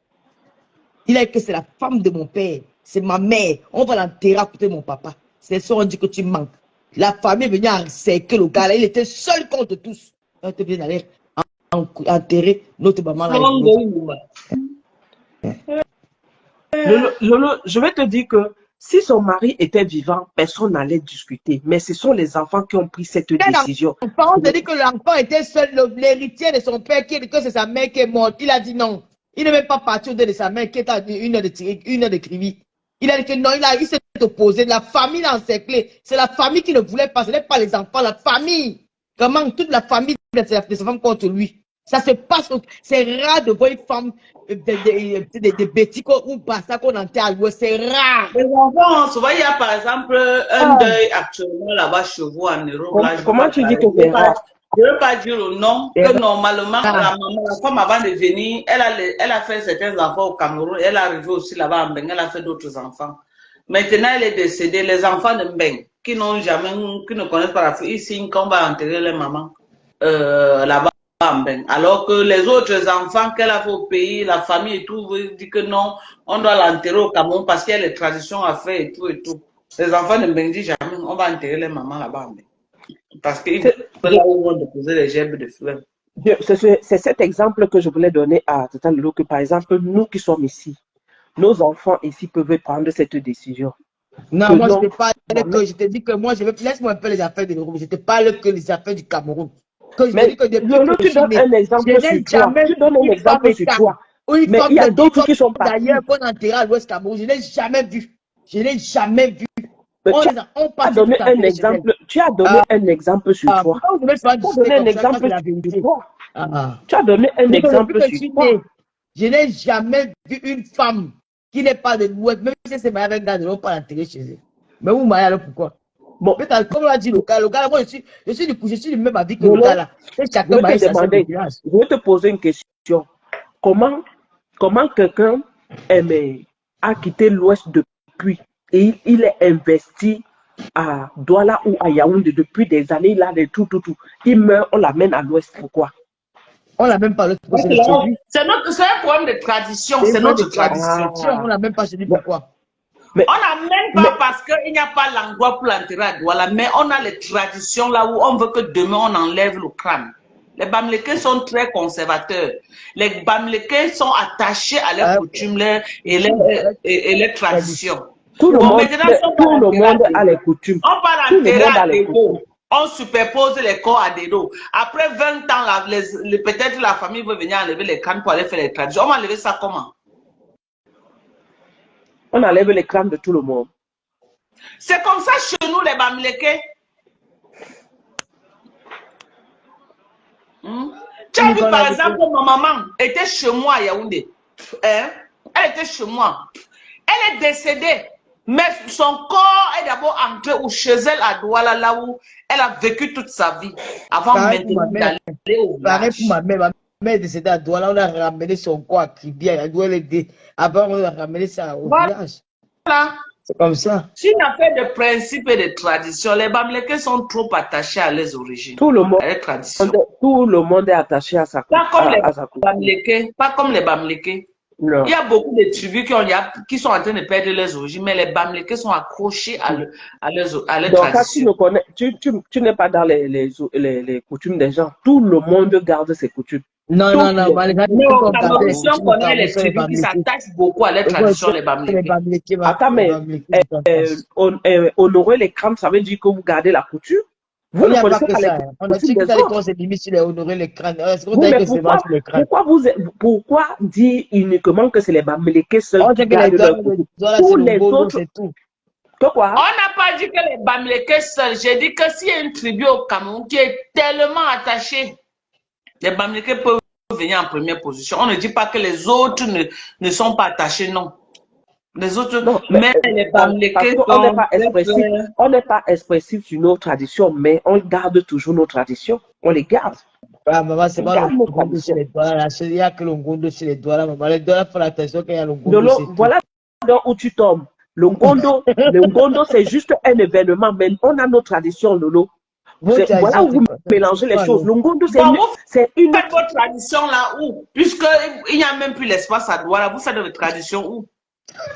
Il a dit que c'est la femme de mon père, c'est ma mère. On va l'enterrer à côté de mon papa. C'est ça, on dit que tu manques. La famille est venue encercler le gars là. Il était seul contre tous. On te vient d'aller enterrer notre maman là. Je vais te dire que si son mari était vivant, personne n'allait discuter. Mais ce sont les enfants qui ont pris cette décision. On te dit que l'enfant était seul, l'héritier de son père, que c'est sa mère qui est morte. Il a dit non. Il n'est même pas parti au-delà de sa mère qui est à une heure de crivi. Il a dit que non, il s'est opposé. La famille l'a encerclé. C'est la famille qui ne voulait pas. Ce n'est pas les enfants, la famille. Comment toute la famille de sa femme contre lui. Ça se passe. C'est rare de voir une femme des bêtises ou basta qu'on enterre à l'ouest. C'est rare. Les enfants, souvent, il y a par exemple un deuil actuellement là-bas chez vous en Europe. Comment tu dis que c'est rare? Je ne veux pas dire le nom, que normalement, la femme avant de venir, elle a fait certains enfants au Cameroun, elle est arrivée aussi là-bas en Mbeng, elle a fait d'autres enfants. Maintenant, elle est décédée, les enfants de Mbeng, qui ne connaissent pas l'Afrique, ici, quand on va enterrer les mamans là-bas en Mbeng. Alors que les autres enfants qu'elle a fait au pays, la famille et tout, dit que non, on doit l'enterrer au Cameroun parce qu'il y a les traditions à faire et tout et tout. Les enfants de Mbeng disent jamais, on va enterrer les mamans là-bas en Mbeng. Parce qu'il faut là où on déposer les gerbes de fleurs. C'est cet exemple que je voulais donner à Tata Lolo, que par exemple, nous qui sommes ici, nos enfants ici peuvent prendre cette décision. Non, moi, je te parle que je te dis que moi, laisse-moi un peu les affaires de l'Europe. Je te parle que les affaires du Cameroun. Mais Lolo, tu donnes un exemple sur toi. Tu donnes un exemple sur toi. Mais il y a d'autres qui sont partis. D'ailleurs, qu'on enterre à l'Ouest Cameroun, je ne l'ai jamais vu. Je ne l'ai jamais vu. Tu as donné un exemple. Tu as donné un exemple sur toi. Tu as donné un exemple sur toi. Tu as donné un exemple sur toi. Je n'ai jamais vu une femme qui n'est pas de l'Ouest, même si c'est marié avec un gars, ne pas l'enterrer chez eux. Mais vous mariez alors pourquoi? Bon, comme l'a dit le gars, moi je suis du même avis que le gars là. Je vais te poser une question. Comment quelqu'un a quitté l'Ouest depuis? Et il est investi à Douala ou à Yaoundé depuis des années, il a de tout. Il meurt, on l'amène à l'Ouest. Pourquoi? On l'a même pas le c'est un problème de tradition. C'est notre tradition. On l'a même pas chez lui. Pourquoi? On n'amène pas parce qu'il n'y a pas l'endroit pour l'enterrer à Douala, mais on a les traditions là où on veut que demain on enlève le crâne. Les Bamleke sont très conservateurs. Les Bamleke sont attachés à leurs coutumes et les traditions. Tout le monde a les coutumes. On va l'enterrer à Dédo. On superpose les corps à Dédo. Après 20 ans, peut-être la famille veut venir enlever les crânes pour aller faire les traditions. On va enlever ça comment? On enlève les crânes de tout le monde. C'est comme ça chez nous, les Bamleke. Tu as vu par exemple, ma maman était chez moi à Yaoundé. Elle était chez moi. Elle est décédée. Mais son corps est d'abord entré chez elle à Douala, là où elle a vécu toute sa vie. Avant maintenant d'aller au village. Pareil pour ma mère est décédée à Douala, on a ramené son corps à Kibia. Avant, on a ramené ça au village. Voilà. C'est comme ça. C'est une affaire de principe et de tradition. Les Bamleke sont trop attachés à leurs origines. Tout le monde, à leurs traditions. Tout le monde est attaché à sa culture. Pas comme les Bamleke. Non. Il y a beaucoup de tribus qui sont en train de perdre leurs origines, mais les Bamleke sont accrochés à leurs traditions. Donc, tu n'es pas dans les coutumes des gens. Tout le monde garde ses coutumes. Non. On connaît les tribus qui s'attachent beaucoup à leurs traditions, les Bamleke. Attends, mais honorer les crânes, ça veut dire que vous gardez la coutume? Vous ne connaissez pas ça. On a dit que c'est limite sur les honorer les crânes. Pourquoi dire uniquement que c'est les Bamleke seuls qui gardent leur coutume? Tous les autres, c'est tout. Quoi? On n'a pas dit que les Bamleke seuls. J'ai dit que s'il y a une tribu au Cameroun qui est tellement attachée, les Bamleke peuvent venir en première position. On ne dit pas que les autres ne sont pas attachés, non. Les autres, Non, mais les Bamileke on n'est pas expressif. On n'est pas expressif sur nos traditions, mais on garde toujours nos traditions. On les garde. Ah, maman, c'est pas Garde le nos Ngondo chez traditions. les doigts. Là. Il n'y a que le Ngondo chez les doigts. Là, maman. Les doigts, il faut attention qu'il y a le Ngondo. Lolo, voilà donc où tu tombes. Le Ngondo, c'est juste un événement, mais on a nos traditions, Lolo. Voilà où vous mélangez les choses. Le Ngondo, c'est une. Vous faites votre tradition là où? Puisqu'il n'y a même plus l'espace à Douala, vous faites votre tradition où?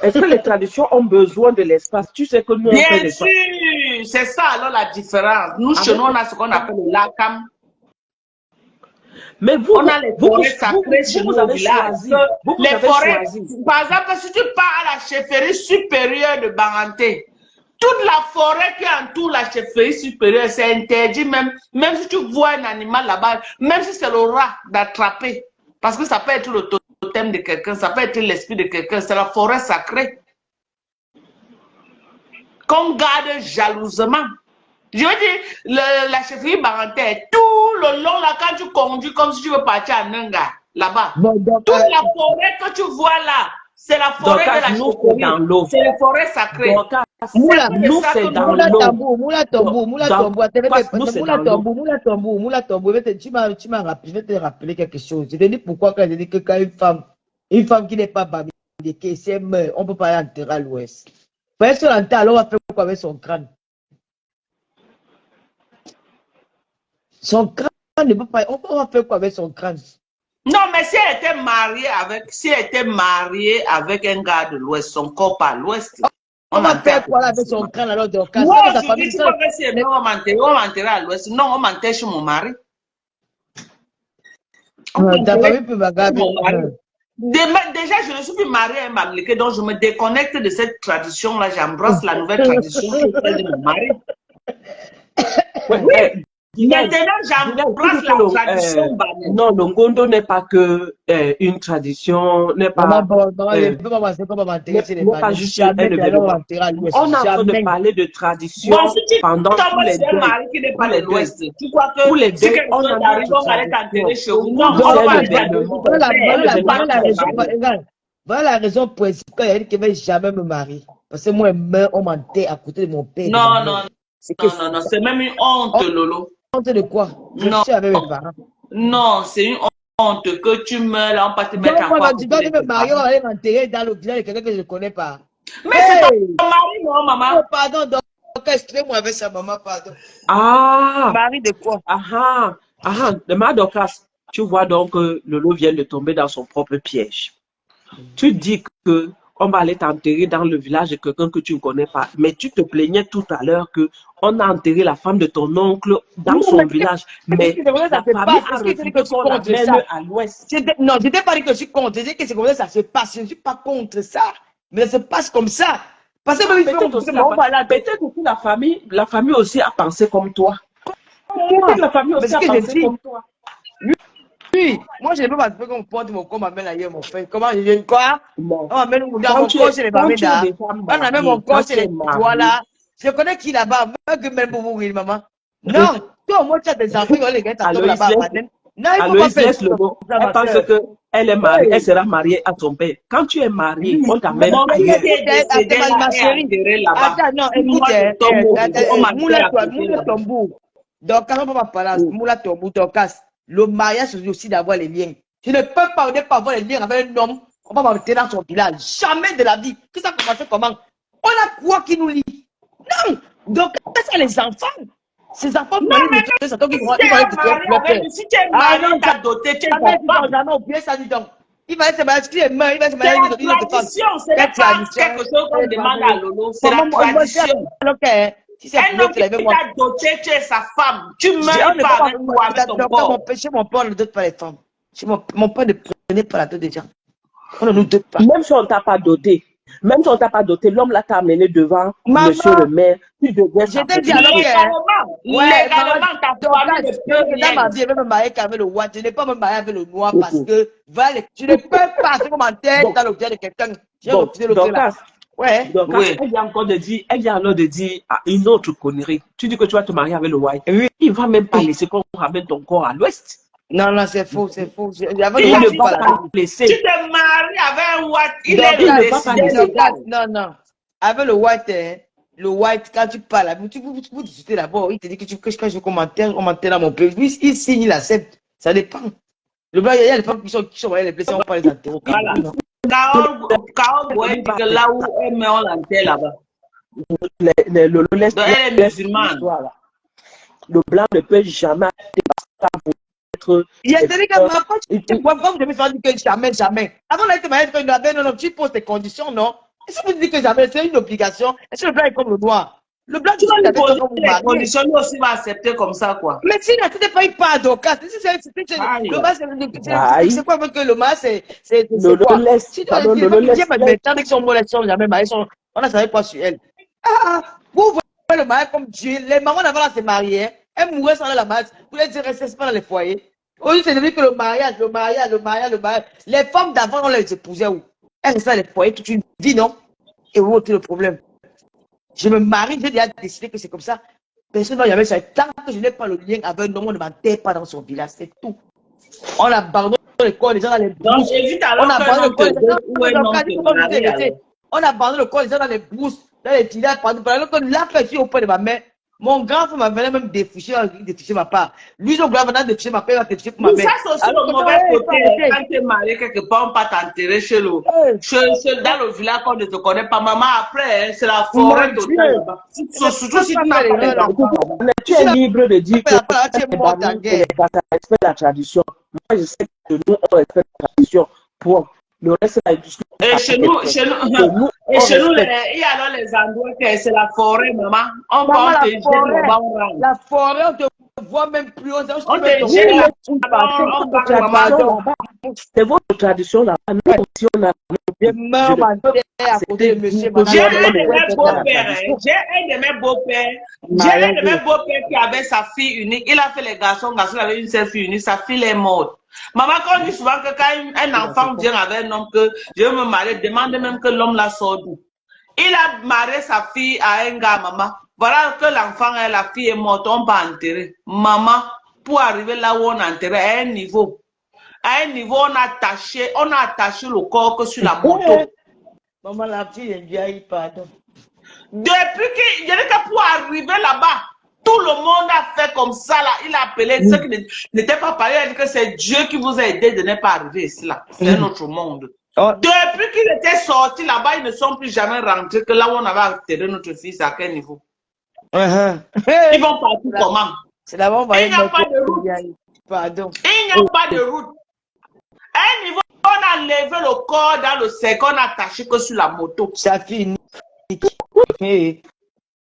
Est-ce que les traditions ont besoin de l'espace? Tu sais que nous, on fait Bien l'espace. sûr, c'est ça alors la différence. Nous, chez nous, on a ce qu'on appelle le lacam. Mais vous, on a les forêts sacrées chez nous au village. Les forêts, par exemple, si tu pars à la chefferie supérieure de Banganté, toute la forêt qui entoure la chefferie supérieure, c'est interdit même si tu vois un animal là-bas, même si c'est le rat d'attraper, parce que ça peut être le totem de quelqu'un, ça peut être l'esprit de quelqu'un, c'est la forêt sacrée qu'on garde jalousement. Je veux dire, la chefferie Banganté, tout le long là, quand tu conduis comme si tu veux partir à Nanga, là-bas, toute la forêt que tu vois là, c'est la forêt de la chefferie, c'est la forêt sacrée. Nous, c'est dans l'eau. Moula Tombo. Tu m'as rappelé, je vais te rappeler quelque chose. Je te dis pourquoi quand je dis que quand une femme qui n'est pas bamileke, c'est meurt, on ne peut pas enterrer à l'ouest. Parce que l'enterre, alors on va faire quoi avec son crâne? Son crâne ne peut pas, on va faire quoi avec son crâne? Non, mais si elle était mariée avec un gars de l'ouest, son corps par l'ouest. On va faire quoi avec son crâne alors de cas? Moi, je dis, pas que si on m'enterrer à l'ouest. Non, on m'enterre chez mon mari. Ta famille peut m'agarder. Déjà, je ne suis plus mariée à un Bamileke, donc je me déconnecte de cette tradition-là. J'embrasse la nouvelle tradition qui est celle de mon mari. Oui. Maintenant, j'embrasse la tradition. Non, le Ngondo n'est pas que une tradition, n'est pas. Pas juste un événement. On est en train de parler de tradition pendant tous les deux. Mari qui n'est pas de l'Ouest. Tu crois que tous les deux, si on arrive, on va aller t'enterrer chez vous. Non, voilà la raison principale. Elle dit qu'elle ne va jamais me marier. Parce que moi, on m'enterre à côté de mon père. Non, c'est même une honte, Lolo. Honte de quoi? Je suis avec mes parents. Non, c'est une honte que tu meurs là, on va te mettre en place. Tu dois me marier, on va aller m'enterrer dans le village de quelqu'un que je ne connais pas. Mais c'est ton mari, non, maman? Oh, pardon, donc, excusez-moi avec sa maman, pardon. Ah! Mari de quoi? De ma Dorcas, tu vois donc que Lolo vient de tomber dans son propre piège. Tu dis que on va aller t'enterrer dans le village de quelqu'un que tu ne connais pas. Mais tu te plaignais tout à l'heure qu'on a enterré la femme de ton oncle dans son village. Mais la famille a refusé qu'on la mène à l'ouest. Non, je n'ai pas dit que je suis contre. Je dis que c'est comme ça que ça se passe. Je ne suis pas contre ça. Mais ça se passe comme ça. Parce que peut-être que la famille aussi a pensé comme toi. Peut-être la famille aussi a pensé comme toi. Oui, moi je ne peux pas faire qu'on porte mon corps, m'amène ailleurs, mon frère. Comment je viens quoi? On m'amène mon corps chez les Bamenda. On amène mon corps chez les voilà. Je connais qui là-bas, même pour mourir, maman. Non, toi, moi, tu as des enfants, les gars, t'attends là-bas. Non, il faut pas faire ça. Elle pense qu'elle est mariée, elle sera mariée à son père. Quand tu es marié, on t'amène ailleurs. Attends, non, écoute, Moula Tombo. Donc, quand on va parler, Moula Tombo, le mariage, c'est aussi d'avoir les liens. Tu ne peux pas avoir les liens avec un homme, on va m'enterrer dans son village. Jamais de la vie. Que ça commence comment? On a quoi qui nous lie? Non! Donc, c'est les enfants. Ces enfants, non, mais si tu es marié, tu as doté, tu es jamais oublié ça, dis donc. Il va se marier, il va se marier. C'est la tradition, c'est pas quelque chose qu'on demande à Lolo, c'est la tradition. Si c'est un homme qui t'a doté, tu es sa femme. Tu meurs pas avec toi, avec ton corps. Chez mon père, on ne dote pas les femmes. Chez mon père ne prenait pas la dot des gens. On ne nous dote pas. Même si on ne t'a pas doté, l'homme là t'a amené devant monsieur le maire. Tu deviens je t'ai dit alors que légalement, ta famille dans ma vie, je vais me marier qu'avec le roi. Je n'ai pas me marier avec le noir parce que tu ne peux pas se commenter dans l'objet de quelqu'un. J'ai refusé le là. Ouais. Donc, elle vient encore de dire, une autre connerie. Tu dis que tu vas te marier avec le white. Oui. Il ne va même pas laisser qu'on ramène ton corps à l'ouest. Non, non, c'est faux, c'est faux. Avant Il le a white, dit tu parles. ça. Tu laisser. te maries avec un white, il Donc, est il le ne va pas décideur laisser. légal. non, non. Avec le white, quand tu parles, tu peux discuter d'abord. Il te dit que quand je commentaire dans mon pays, lui, il signe, il accepte. Ça dépend. Le blanc, il y a les femmes qui sont les blessés, on parle des enterros. Voilà. Carole Boye dit que là où elle met, on l'enterre là-bas. Le laisse. Donc elle est musulmane. Le blanc ne peut jamais ça pour être. Il a dit que ma pote, comme je me suis dit que jamais. Avant d'être marié, non, tu poses tes conditions, non? Et si vous dites que jamais, c'est une obligation. Est-ce que le blanc est comme le noir? Le blanc, Tu vas lui poser comme les conditions, lui aussi va accepter comme ça, quoi. Mais si n'accepte pas, il part d'Oka. Le mas, c'est quoi que le mas, c'est quoi? Laisse. Si tu as dit, maintenant qu'ils sont morts, ils sont jamais mariés, on a savait quoi sur elle. Vous voyez le mariage comme Dieu. Les mamans d'avant là se mariaient. Elles mouraient sans la mariage. Vous les dire, restez pas dans les foyers. Aujourd'hui, c'est devenu que le mariage. Les femmes d'avant, on les épousait où? Elles restaient dans les foyers toute une vie, non? Et où est le problème? Je me marie, j'ai déjà décidé que c'est comme ça. Personne n'a jamais ça. Tant que je n'ai pas le lien avec un homme, on ne m'enterre pas dans son village. C'est tout. On abandonne le corps des gens dans les brousses. On abandonne le corps des gens. On abandonne le corps des gens dans les brousses, dans les villages. Pendant que là, je suis auprès de ma mère. Mon grand-frère m'avait même défouché ma part. Lui, son grand-frère m'a défouché ma part, il m'a défouché pour ma mère. Ça, c'est aussi le mauvais côté. Quand tu es marié quelque part, on ne peut pas t'enterrer chez le. Dans le village qu'on ne te connaît pas. Maman, après, c'est la forêt totale là-bas. Surtout si tu n'as pas les enfants. Tu es libre de dire que tu respectes la tradition. Moi, je sais que nous, on respecte la tradition. Pour le reste, la discussion. Et chez nous, il y a alors les endroits que c'est la forêt, maman. On va te jeter là-bas, on rentre. La forêt, on te voit même plus. On te jette là-bas, c'est votre tradition là-bas. Nous aussi, on a. Je meurs ma terre à côté de monsieur. J'ai un de mes beaux-pères qui avait sa fille unique. Il a fait les garçons avait une seule fille unique. Sa fille est morte. Maman, quand on dit souvent que quand un enfant vient avec un homme que je veux me marier, demande même que l'homme la sorte. Il a marié sa fille à un gars, maman. Voilà que l'enfant, la fille est morte, on va enterrer. Maman, pour arriver là où on enterre, à un niveau, on a attaché le corps que sur la moto. Maman, la fille est vieille, pardon. Depuis que pour arriver là-bas, tout le monde a fait comme ça, là. Il a appelé ceux qui n'étaient pas parlés. Il a dit que c'est Dieu qui vous a aidé de ne pas arriver ici, là. C'est un autre monde. Depuis qu'ils étaient sortis là-bas, ils ne sont plus jamais rentrés. Que là où on avait enterré notre fils, à quel niveau? Ils vont partir comment? C'est là-bas, il n'y a pas de route. Pardon. Il n'y a pas de route. À un niveau, on a levé le corps dans le sec, on a attaché que sur la moto. Ça finit.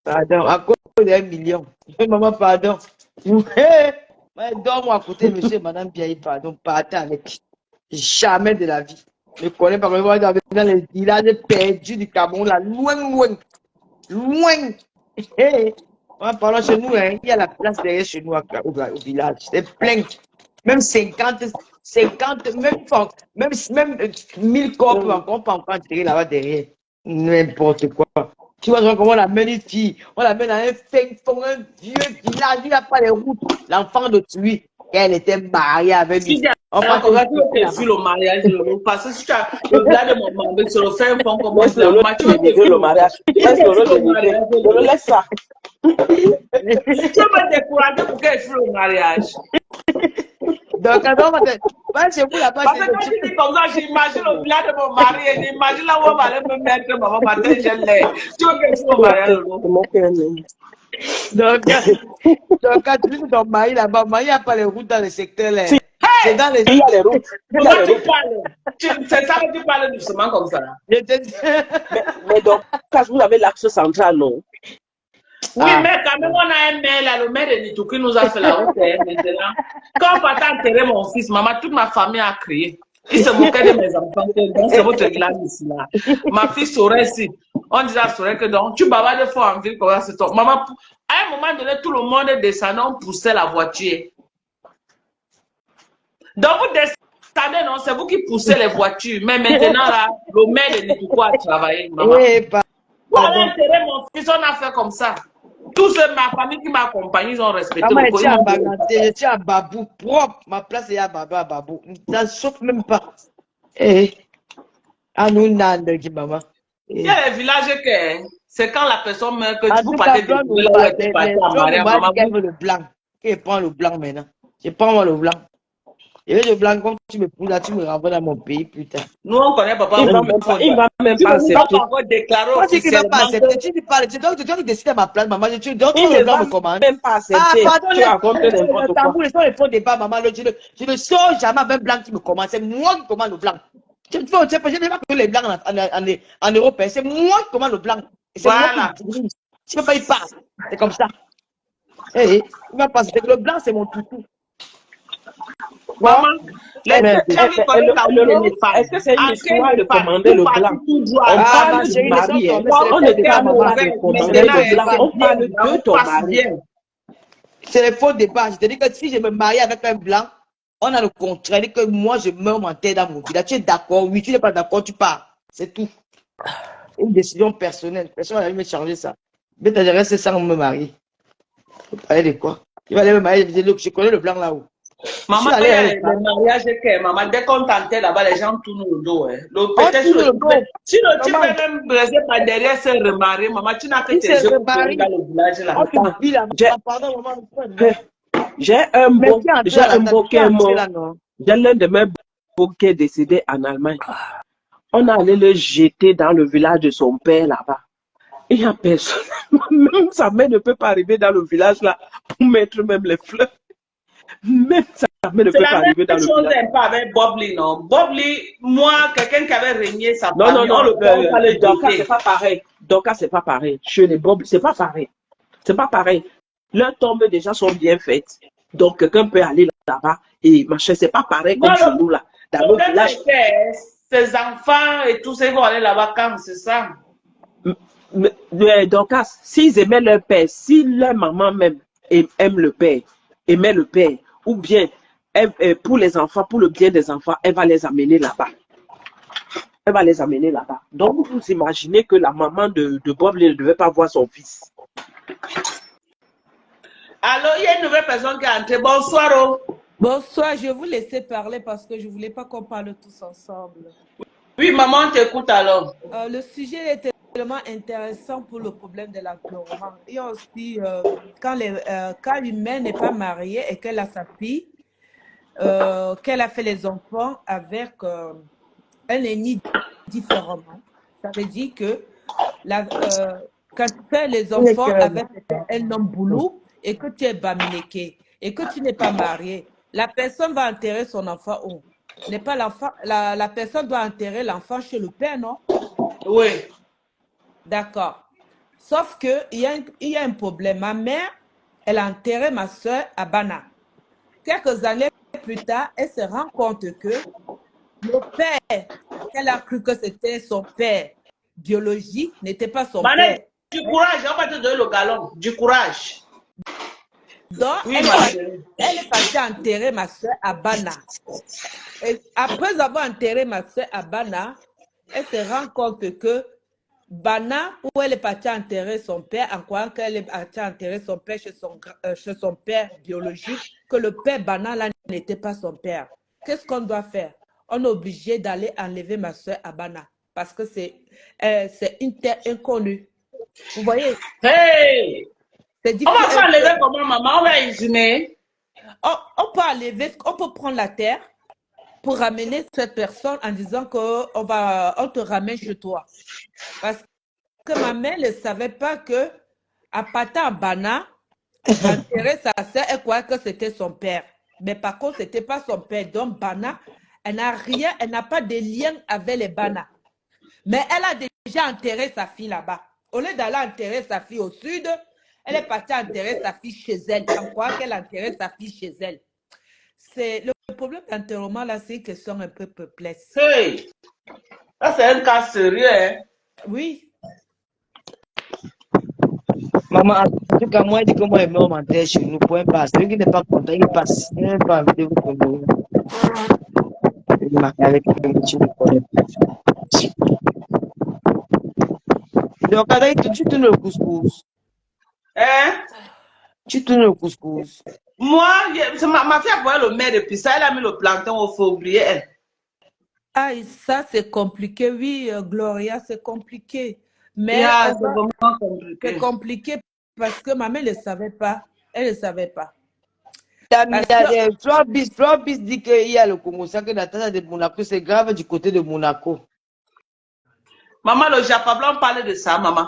Pardon, à cause d'1 million. Maman, pardon. Dors-moi à côté, monsieur et madame Pierre, pardon, partez avec. Jamais de la vie. Je ne connais pas comment dans les villages perdus du Cameroun, là, loin. Pendant chez nous, hein, il y a la place derrière chez nous au village. C'est plein. Même 50, même 1000 corps peuvent encore pas encore tirer là-bas derrière. N'importe quoi. Tu vois comment on amène une fille, on l'amène à un vieux village, il n'a pas les routes. L'enfant de lui, elle était mariée avec lui. On va vu le mariage, parce que si tu as le blanc de mon mari, sur le fait un fond comme ça, tu vas le mariage. Laisse ça. Tu vas me décourager pour qu'elle fasse le mariage. Donc, quand chez vous là-bas, parce que quand tu dis comme ça, j'imagine le blanc de mon mari et j'imagine là où on va aller me mettre, maman, matin, je l'ai. Tu veux qu'elle fasse le mariage? Donc, quand tu dis que ton mari là-bas, il n'y a pas les routes dans le secteur là. C'est dans les... Il y a les routes. C'est ça que tu parles doucement comme ça. Mais donc, quand vous avez l'axe central, non? Oui, mais quand même, on a un maire là, le maire de Nitou qui nous a fait la route maintenant. Quand on partait enterrer mon fils, maman, toute ma famille a crié. Il se moquait de mes enfants, c'est votre village ici là. Ma fille saurait si. On disait à Sorel que donc, tu bavardes des fois en ville, comme ça, c'est toi. Maman, à un moment donné, tout le monde descendait, on poussait la voiture. Donc, vous descendez, non, c'est vous qui poussez les voitures. Mais maintenant, là, le maire de Nitou a travaillé, maman. Pour aller enterrer mon fils, on a fait comme ça. Tous ma famille qui m'accompagne, ils ont respecté Maman, le je suis à Babou, propre. Ma place est à Babou. Ça ne chauffe même pas. Eh, à nous, Nande, dit maman. Il y a les villages que c'est quand la personne meurt que En tu peux tout pas cas, te découvrir là où tu es parti à Maria. Maman, qu'elle veut le blanc. Qu'elle prend le blanc maintenant. Je prends moi le blanc. Je veux le blanc, comme tu me poules là, tu me renvoies dans mon pays, putain. nous on connaît papa. Il va même Tu pas ne vas accepter. pas encore déclarer Moi, c'est qu'il ne va pas officiellement. accepter. Tu parles, tu dois décider à ma place, maman. Donc, Il le ne blanc va me commande. même pas Ah, accepter. pardon, Tu racontes n'importe le quoi. tambour, les faux débats, maman. Je ne sors jamais avec un blanc qui me commande. C'est moi qui commande le blanc. Je ne sais pas que les blancs en Europe, hein. C'est moi qui commande le blanc. Et c'est moi Voilà. qui dirige. Tu ne peux pas y passer. C'est comme ça. Il va passer. Le blanc, c'est mon toutou. Maman, les Mais- gens qui connaissent la vie de l'État. Est-ce que c'est une histoire de commander le blanc? On Ah, parle ma du chérie, mari, laisse-moi hein. tomber, c'est On les ne faux débats, parle maman. pas de commander le blanc. On parle de ton mari. C'est les faux débats. Je te dis que si je me marie avec un blanc, on a le contraire. Dit que moi, je meurs mon tête dans mon village. Tu es d'accord? Oui, tu n'es pas d'accord, tu pars. C'est tout. Une décision personnelle. Personne n'a me changer ça. Mais tu as resté sans me marier. Vous parlez de quoi? Il va aller me marier. Je connais le blanc là-haut. Maman, il y a les mariages que, maman, dès qu'on tentait là-bas, les gens tournent le dos. Hein. Peut-être tourne le dos. si tu peux même briser par derrière se remarier, maman, tu n'as que tes yeux pour dans le village là. Pardon, maman. J'ai un bouquet mort. J'ai l'un de mes bouquets décédé en Allemagne. On est allé le jeter dans le village de son père là-bas. Il n'y a personne. Même sa mère ne peut pas arriver dans le village là pour mettre même les fleurs. Même sa mère ne peut pas arriver dans le village. C'est la même chose un peu avec Bob Lee, non? Bob Lee, moi, quelqu'un qui avait régné sa Non, famille, on le prend pas le Dorcas, jeter. c'est pas pareil. Dorcas, c'est pas pareil. Chez les Bob, c'est pas pareil. C'est pas pareil. Leurs tombes déjà sont bien faites. Donc, quelqu'un peut aller là-bas et machin. C'est pas pareil comme chez nous là. Dans le village. Ses enfants et tous, ils vont aller là-bas quand, c'est ça? Dorcas, s'ils aimaient leur père, si leur maman même aime le père, aimait le père, ou bien pour les enfants, pour le bien des enfants, elle va les amener là-bas. Elle va les amener là-bas. Donc, vous imaginez que la maman de Bob ne devait pas voir son fils. Alors, il y a une nouvelle personne qui est entrée. Bonsoir. Oh. Bonsoir, je vous laisser parler parce que je ne voulais pas qu'on parle tous ensemble. Oui, maman, t'écoute alors. Le sujet est tellement intéressant pour le problème de la chloromane. Et aussi, quand une mère n'est pas mariée et qu'elle a sa fille, qu'elle a fait les enfants avec un ennemi différemment. Ça veut dire que quand tu fais les enfants avec un homme boulot et que tu es baminéké et que tu n'es pas marié, la personne va enterrer son enfant où? N'est pas l'enfant, la personne doit enterrer l'enfant chez le père, non? Oui. D'accord. Sauf qu'il y a un problème. Ma mère, elle a enterré ma soeur à Bana. Quelques années plus tard, elle se rend compte que le père, qu'elle a cru que c'était son père biologique, n'était pas son père. Du courage, on va te donner le galon. Du courage. Donc, oui, elle est partie enterrer ma soeur à Bana. Et après avoir enterré ma soeur à Bana, elle se rend compte que Bana, où elle est partie enterrer son père, en croyant qu'elle est partie enterrer son père chez son père biologique, que le père Bana là n'était pas son père. Qu'est-ce qu'on doit faire? On est obligé d'aller enlever ma soeur à Bana parce que c'est une terre inconnue. Vous voyez? Hey! C'est difficile. On va pas enlever comment, maman? On va exhumer. On peut enlever, on peut prendre la terre pour ramener cette personne en disant qu'on te ramène chez toi. Parce que ma mère ne savait pas que à partir en Bana, enterrer sa soeur, elle croyait que c'était son père. Mais par contre, ce n'était pas son père. Donc, Bana, elle n'a pas de lien avec les Bana. Mais elle a déjà enterré sa fille là-bas. Au lieu d'aller enterrer sa fille au sud, elle est partie enterrer sa fille chez elle. En croyant qu'elle enterrait sa fille chez elle. Le problème d'enterrement, là, c'est une question un peu perplexe. Hey! Ça, c'est un cas sérieux, hein? Oui. Maman, en tout cas, moi, il dit que moi, je mets mon tête chez nous, point pas. Celui qui n'est pas content, il passe. Il n'est pas envie de vous connaître. Il m'a avec lui, tu ne connais pas. Donc, alors, tu tournes le couscous. Hein? Tu tournes le couscous. Moi, ma fille a le maire depuis ça, elle a mis le plantain au feu, oublié elle. Ah, et ça, c'est compliqué. Oui, Gloria, c'est compliqué. Mais Yeah, on c'est va- vraiment c'est compliqué. compliqué parce que ma mère ne savait pas. Elle ne savait pas. La Parce que milliardaire, Floribis dit qu'il y a le Congo, ça que la tata de Monaco, c'est grave du côté de Monaco. Maman, le Japon blanc parlait de ça, maman.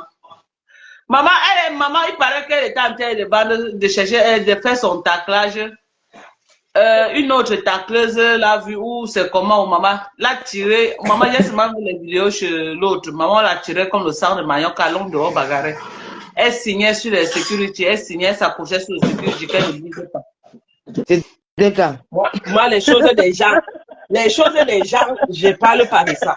Maman, il paraît qu'elle était en train de chercher, de faire son taclage. Une autre tacleuse l'a vu où c'est comment maman l'a tiré. Maman, j'ai seulement vu les vidéos chez l'autre. Maman l'a tiré comme le sang de manioc à l'ombre de haut bagarre. Elle signait sur les sécurités, elle signait, elle s'accrochait sur les sécurités qu'elle ne disait pas. C'est des cas. Moi, les choses des gens, je parle pas de ça.